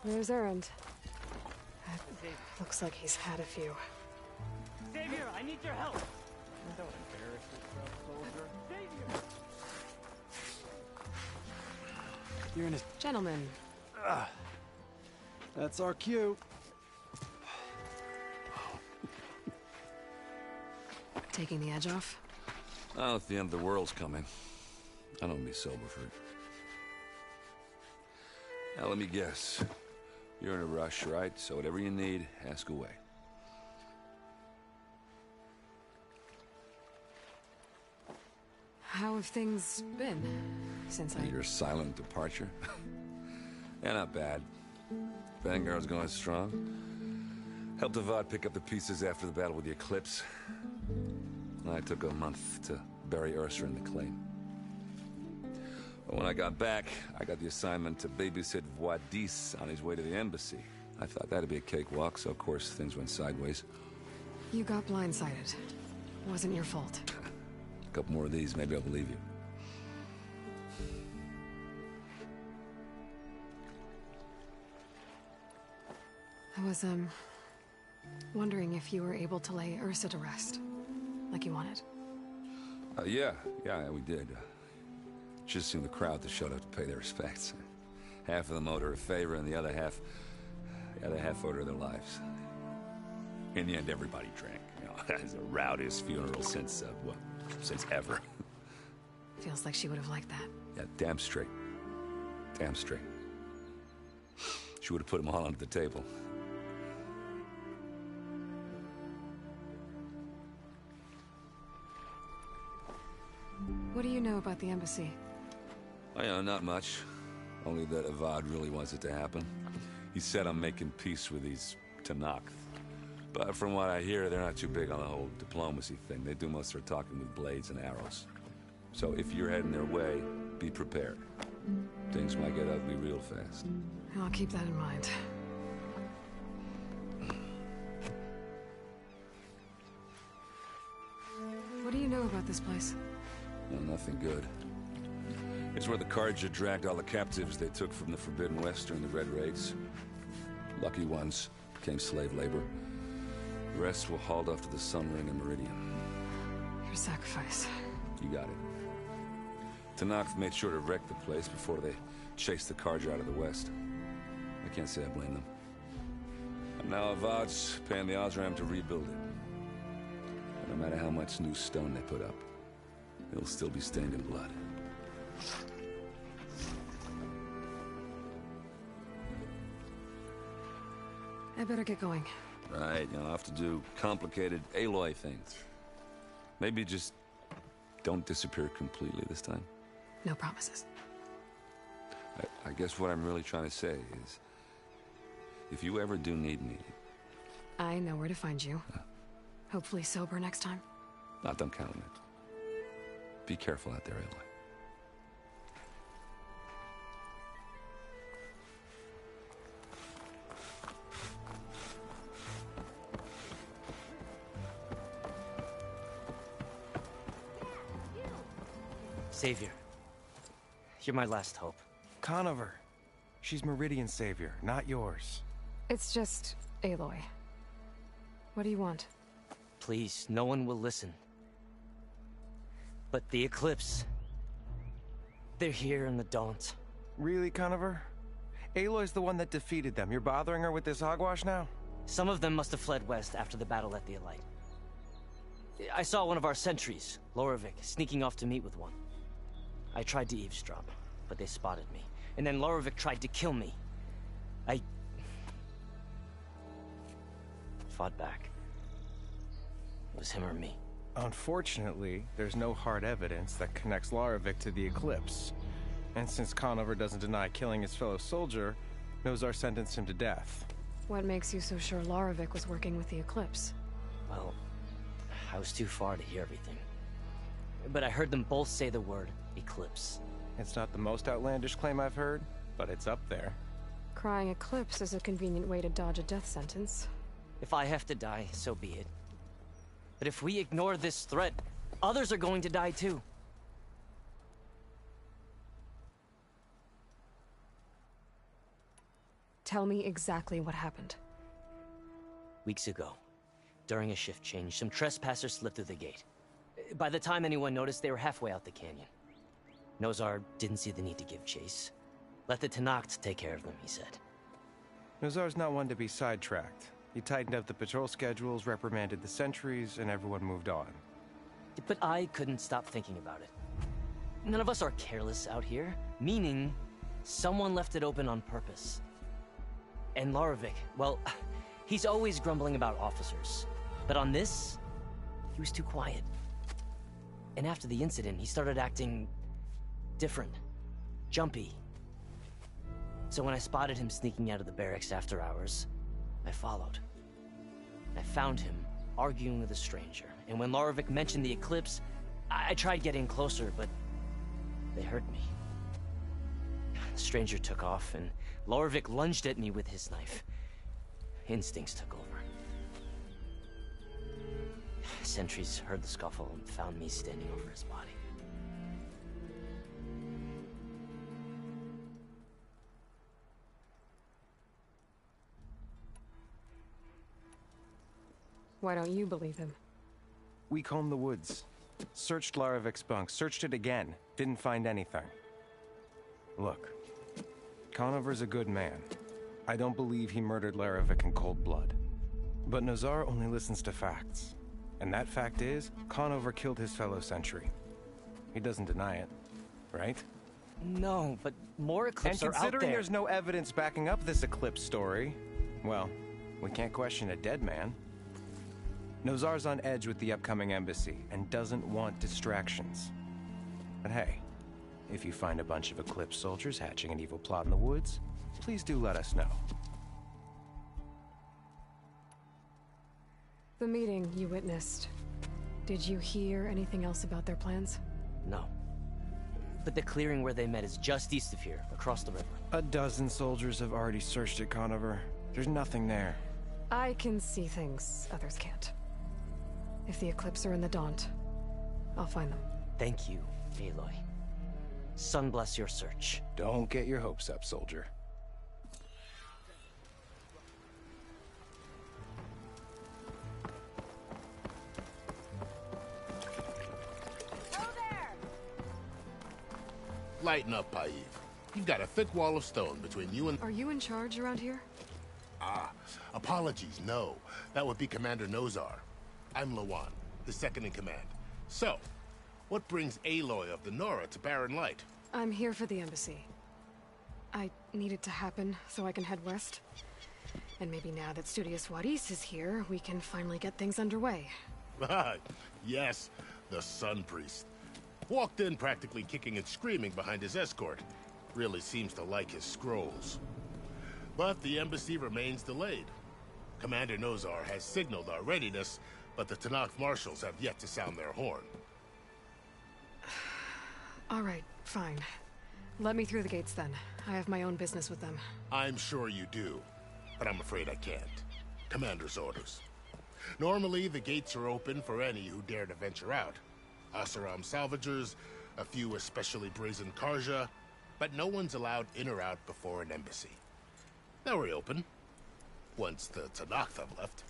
There's Erend. Looks like he's had a few. Xavier, I need your help! Don't embarrass yourself, soldier. Xavier! You're in a... Gentlemen. That's our cue. Taking the edge off? Oh, if the end of the world's coming, I don't be sober for it. Now, let me guess. You're in a rush, right? So whatever you need, ask away. How have things been since Your silent departure? Yeah, not bad. Vanguard's going strong. Helped Avad pick up the pieces after the battle with the Eclipse. I took a month to bury Ursa in the claim. But when I got back, I got the assignment to babysit Voidis on his way to the embassy. I thought that'd be a cakewalk, so of course things went sideways. You got blindsided. Wasn't your fault. A couple more of these, maybe I'll believe you. I was, wondering if you were able to lay Ursa to rest, like you wanted. Yeah, we did. Just seemed the crowd that showed up to pay their respects. Half of them owed her a favor, and the other half owed her their lives. In the end, everybody drank. You know, it's the rowdiest funeral since ever. Feels like she would have liked that. Yeah, damn straight. Damn straight. She would have put them all under the table. What do you know about the embassy? Oh, yeah, not much. Only that Avad really wants it to happen. He said I'm making peace with these Tenakth. But from what I hear, they're not too big on the whole diplomacy thing. They do most of their talking with blades and arrows. So if you're heading their way, be prepared. Things might get ugly real fast. I'll keep that in mind. What do you know about this place? Well, nothing good. It's where the Carja dragged all the captives they took from the Forbidden West during the Red Raids. Lucky ones became slave labor. The rest were hauled off to the Sun Ring and Meridian. Your sacrifice. You got it. Tenakth made sure to wreck the place before they chased the Carja out of the West. I can't say I blame them. And now Avad's paying the Osram to rebuild it. And no matter how much new stone they put up, it'll still be stained in blood. I better get going. Right, you'll have to do complicated Aloy things. Maybe just don't disappear completely this time. No promises. I guess what I'm really trying to say is, if you ever do need me... I know where to find you. Hopefully sober next time. Don't count on it. Be careful out there, Aloy. Savior. You're my last hope. Conover. She's Meridian's savior, not yours. It's just Aloy. What do you want? Please, no one will listen. But the Eclipse... they're here in the Daunt. Really, Conover? Aloy's the one that defeated them. You're bothering her with this hogwash now? Some of them must have fled west after the battle at the Elite. I saw one of our sentries, Loravik, sneaking off to meet with one. I tried to eavesdrop, but they spotted me. And then Loravik tried to kill me. I... fought back. It was him or me. Unfortunately, there's no hard evidence that connects Loravik to the Eclipse. And since Conover doesn't deny killing his fellow soldier, Nozar sentenced him to death. What makes you so sure Loravik was working with the Eclipse? Well, I was too far to hear everything. But I heard them both say the word Eclipse. It's not the most outlandish claim I've heard, but it's up there. Crying Eclipse is a convenient way to dodge a death sentence. If I have to die, so be it. But if we ignore this threat, others are going to die too. Tell me exactly what happened. Weeks ago, during a shift change, some trespassers slipped through the gate. By the time anyone noticed, they were halfway out the canyon. Nozar didn't see the need to give chase. Let the Tenakth take care of them, he said. Nozar's not one to be sidetracked. He tightened up the patrol schedules, reprimanded the sentries, and everyone moved on. But I couldn't stop thinking about it. None of us are careless out here, meaning someone left it open on purpose. And Loravik, well, he's always grumbling about officers. But on this, he was too quiet. And after the incident, he started acting different, jumpy. So when I spotted him sneaking out of the barracks after hours, I followed. I found him arguing with a stranger. And when Loravik mentioned the Eclipse, I tried getting closer, but they heard me. The stranger took off, and Loravik lunged at me with his knife. Instincts took over. Sentries heard the scuffle and found me standing over his body. Why don't you believe him? We combed the woods. Searched Laravik's bunk. Searched it again. Didn't find anything. Look. Conover's a good man. I don't believe he murdered Laravik in cold blood. But Nozar only listens to facts. And that fact is, Conover killed his fellow sentry. He doesn't deny it, right? No, but more Eclipse are out there. And considering there's no evidence backing up this Eclipse story, well, we can't question a dead man. Nozar's on edge with the upcoming embassy and doesn't want distractions. But hey, if you find a bunch of Eclipse soldiers hatching an evil plot in the woods, please do let us know. The meeting you witnessed. Did you hear anything else about their plans? No. But the clearing where they met is just east of here, across the river. A dozen soldiers have already searched it, Conover. There's nothing there. I can see things others can't. If the Eclipse are in the Daunt, I'll find them. Thank you, Aloy. Sun bless your search. Don't get your hopes up, soldier. Lighten up, Paiv. You've got a thick wall of stone between you and... Are you in charge around here? Ah, apologies, no. That would be Commander Nozar. I'm Lawan, his second in command. So, what brings Aloy of the Nora to Barren Light? I'm here for the embassy. I need it to happen so I can head west. And maybe now that Studious Wadis is here, we can finally get things underway. Yes, the Sun Priest. Walked in practically kicking and screaming behind his escort. Really seems to like his scrolls. But the embassy remains delayed. Commander Nozar has signaled our readiness, but the Tenakth marshals have yet to sound their horn. All right, fine. Let me through the gates then. I have my own business with them. I'm sure you do, but I'm afraid I can't. Commander's orders. Normally, the gates are open for any who dare to venture out. Asaram salvagers, a few especially brazen Karja, but no one's allowed in or out before an embassy. They'll reopen, once the Tenakth have left.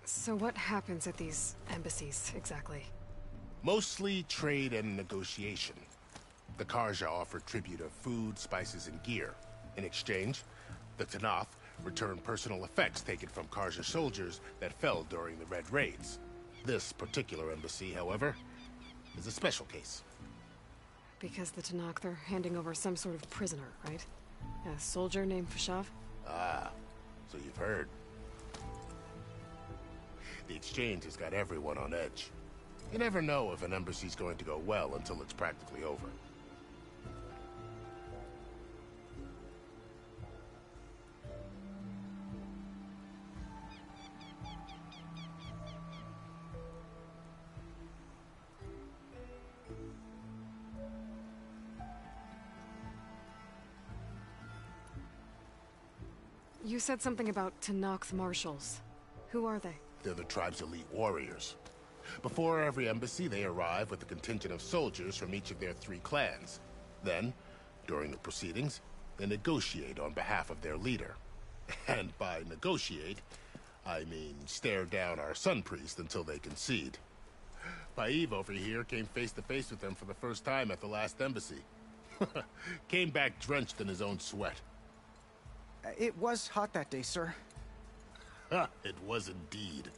So what happens at these embassies, exactly? Mostly trade and negotiation. The Karja offer tribute of food, spices, and gear. In exchange, the Tenakth return personal effects taken from Karja soldiers that fell during the Red Raids. This particular embassy, however, is a special case. Because the Tenakth are handing over some sort of prisoner, right? A soldier named Fashav? Ah, so you've heard. The exchange has got everyone on edge. You never know if an embassy's going to go well until it's practically over. You said something about Tenakth marshals. Who are they? They're the tribe's elite warriors. Before every embassy, they arrive with a contingent of soldiers from each of their 3 clans. Then, during the proceedings, they negotiate on behalf of their leader. And by negotiate, I mean stare down our Sun Priest until they concede. Paiv over here came face to face with them for the first time at the last embassy. Came back drenched in his own sweat. It was hot that day, sir. It was indeed.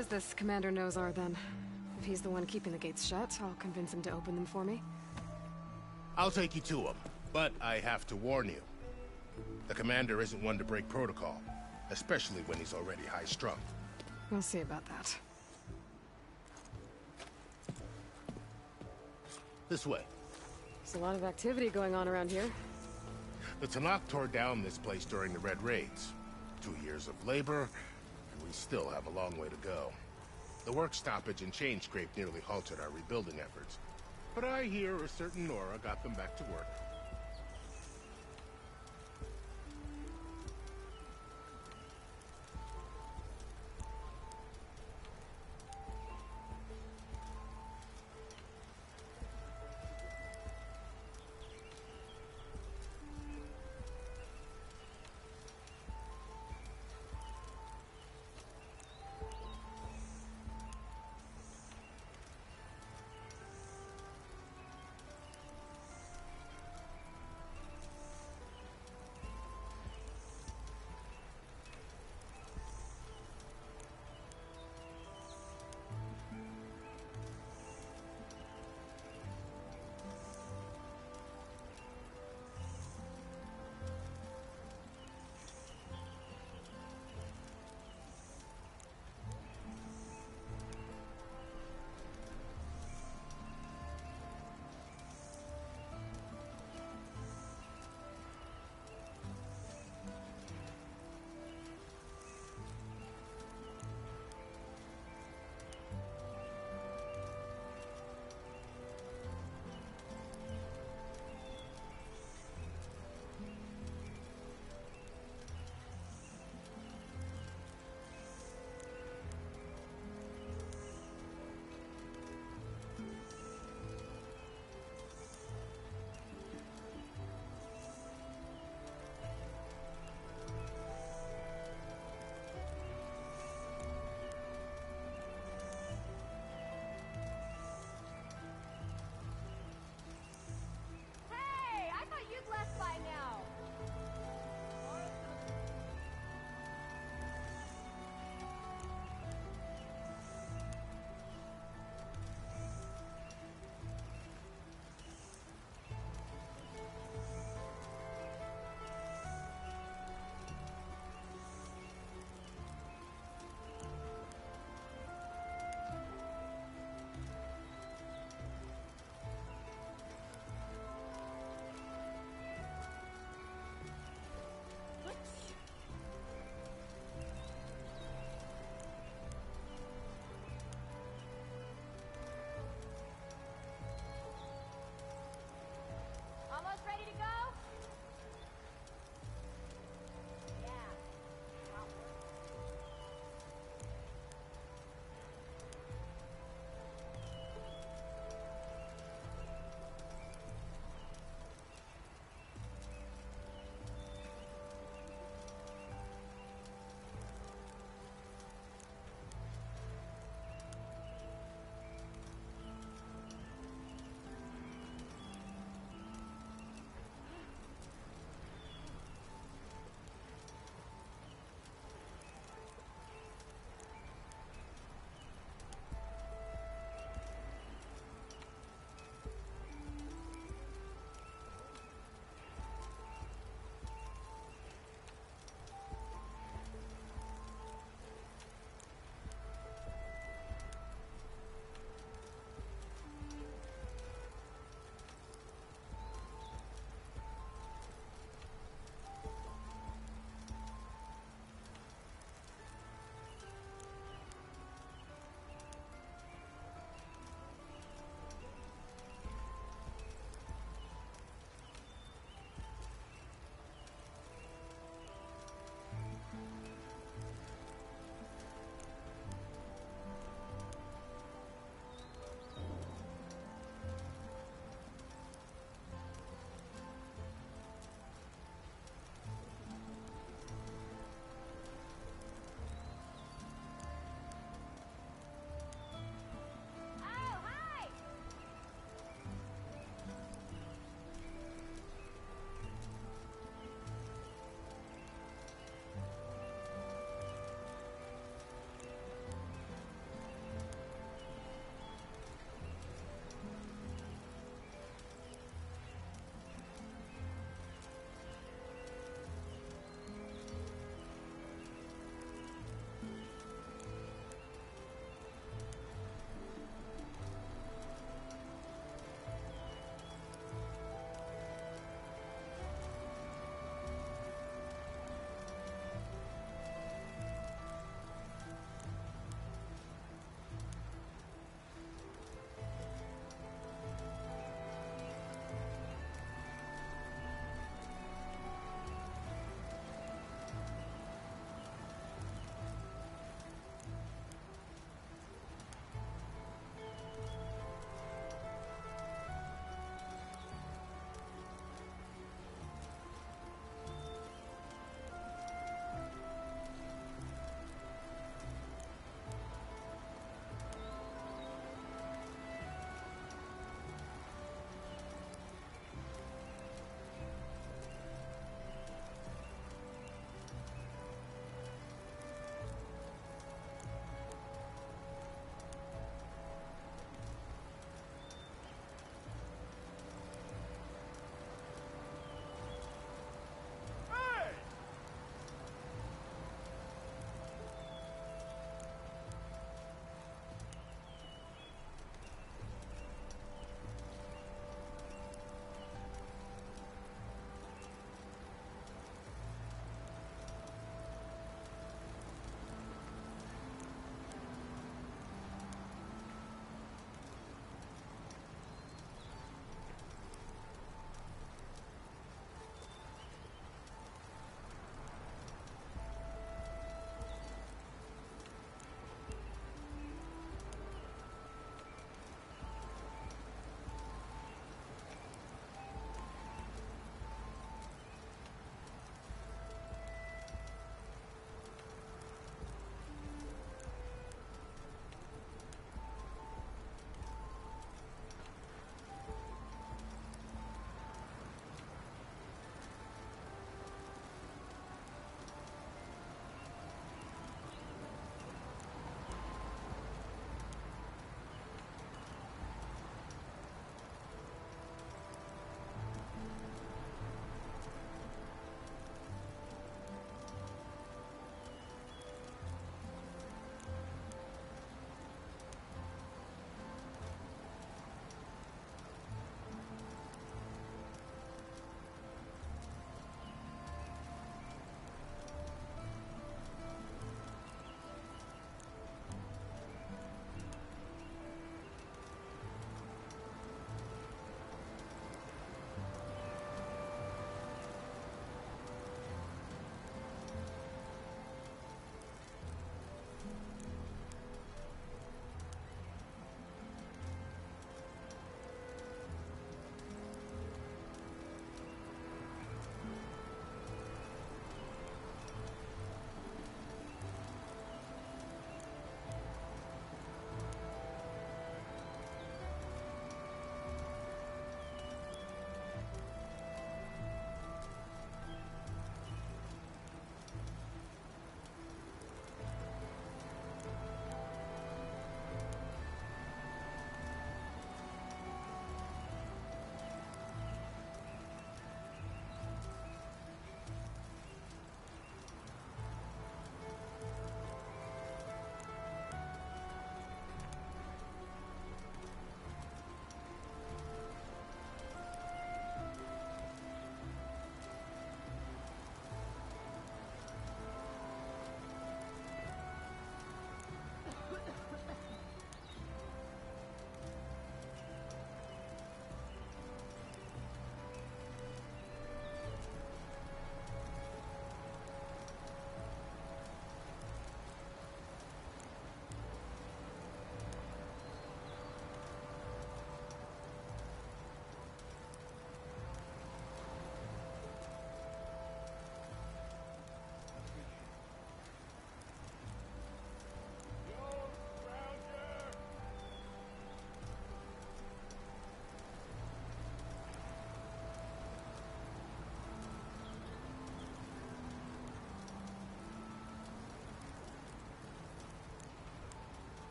is this Commander Nozar, then? If he's the one keeping the gates shut, I'll convince him to open them for me. I'll take you to him, but I have to warn you. The Commander isn't one to break protocol, especially when he's already high-strung. We'll see about that. This way. There's a lot of activity going on around here. The Tanakh tore down this place during the Red Raids. 2 years of labor, and we still have a long way to go. The work stoppage and chain scrape nearly halted our rebuilding efforts. But I hear a certain Nora got them back to work.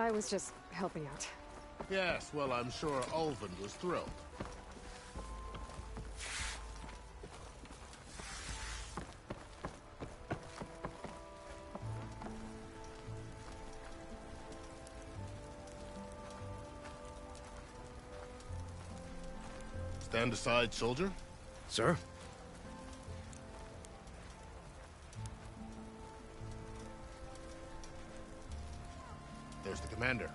I was just helping out. Yes, well, I'm sure Ulvin was thrilled. Stand aside, soldier. Sir? There's the commander.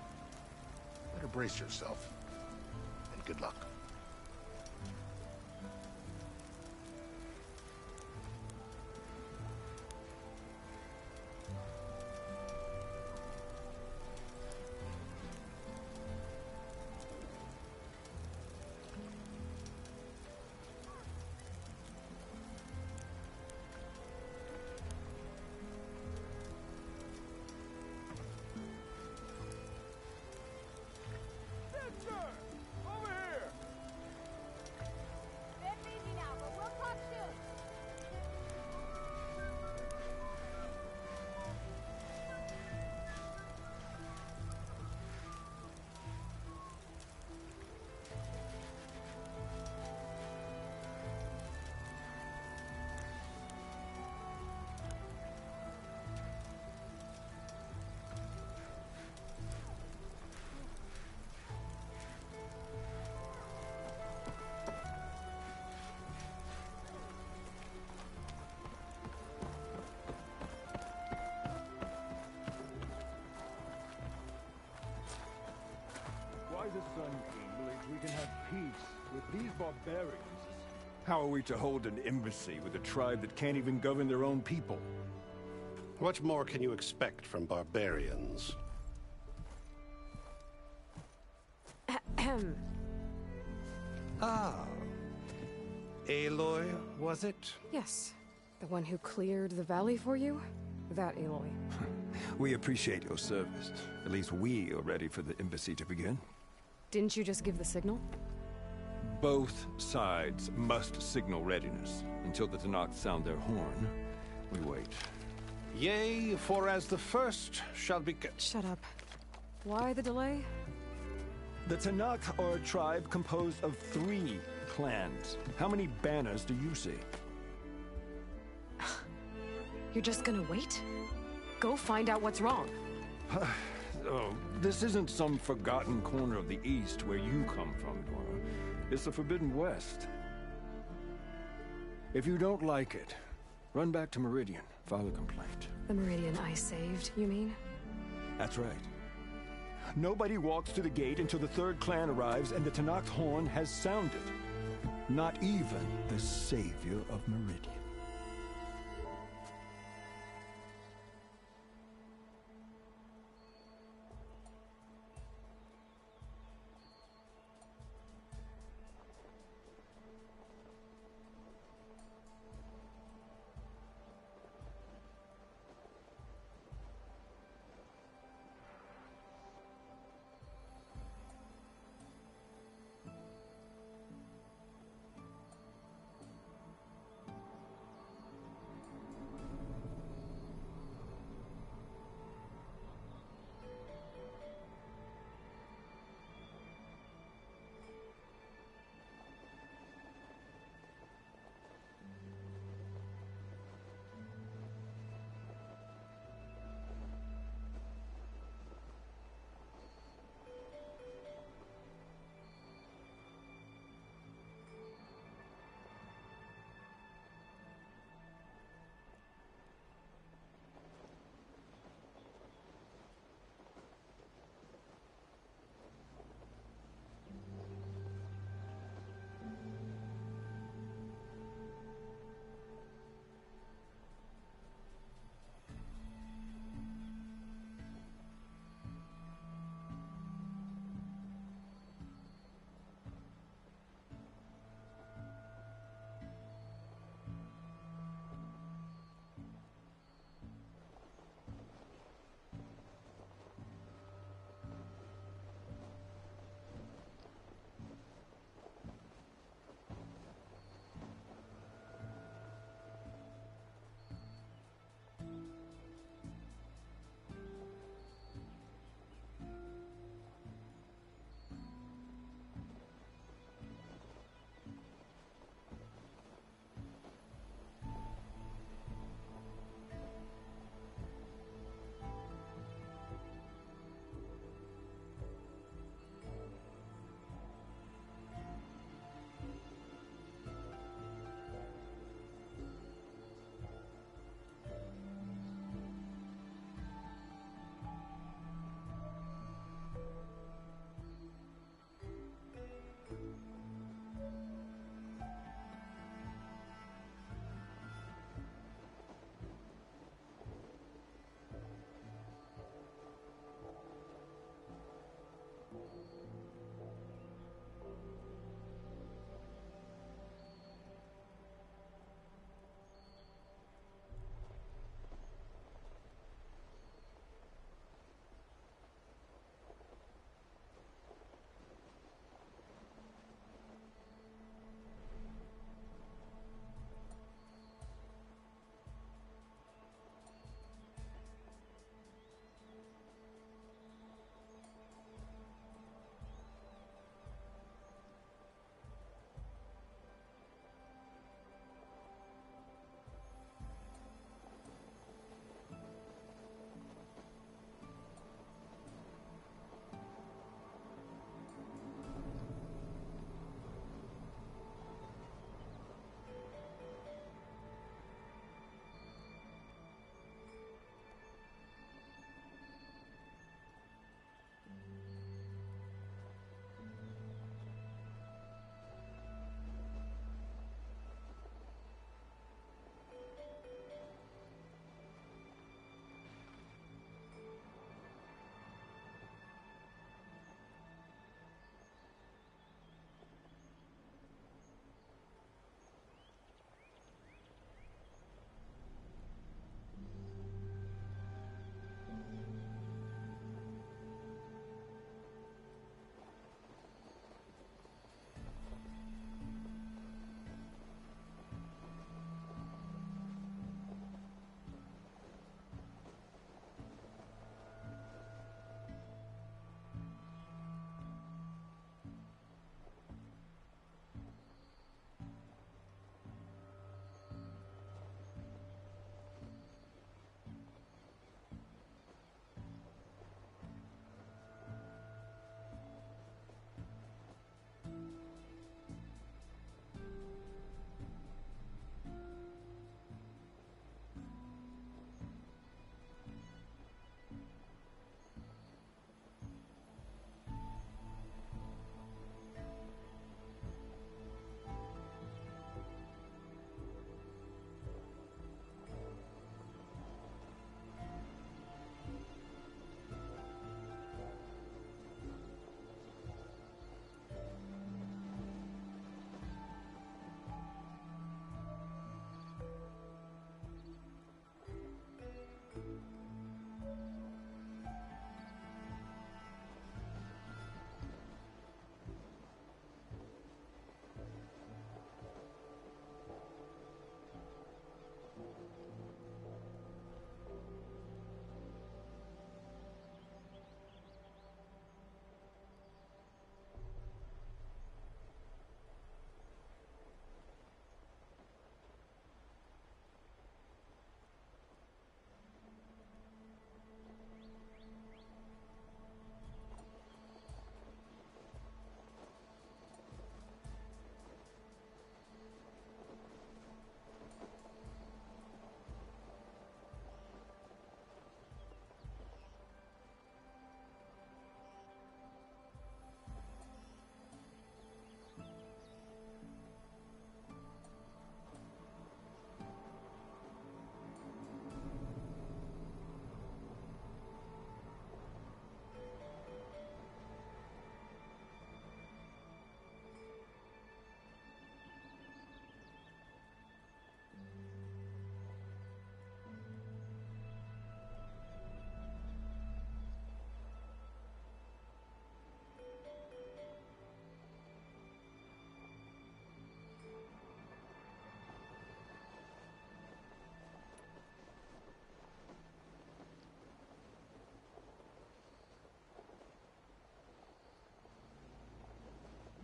Better brace yourself. And good luck. Why the Sun King believes we can have peace with these barbarians. How are we to hold an embassy with a tribe that can't even govern their own people? What more can you expect from barbarians? Ah. Aloy, was it? Yes. The one who cleared the valley for you? That Aloy. We appreciate your service. At least we are ready for the embassy to begin. Didn't you just give the signal? Both sides must signal readiness. Until the Tenakth sound their horn, we wait. Yea, for as the first shall be... Shut up. Why the delay? The Tenakth are a tribe composed of 3 clans. How many banners do you see? You're just gonna wait? Go find out what's wrong. Oh, this isn't some forgotten corner of the East where you come from, Nora. It's the Forbidden West. If you don't like it, run back to Meridian, file a complaint. The Meridian I saved, you mean? That's right. Nobody walks to the gate until the 3rd clan arrives and the Tenakth horn has sounded. Not even the savior of Meridian.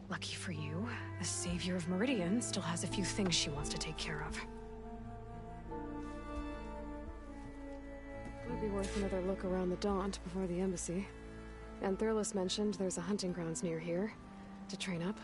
Lucky for you, the savior of Meridian still has a few things she wants to take care of. Would be worth another look around the Daunt before the embassy. And Thurles mentioned there's a hunting grounds near here to train up.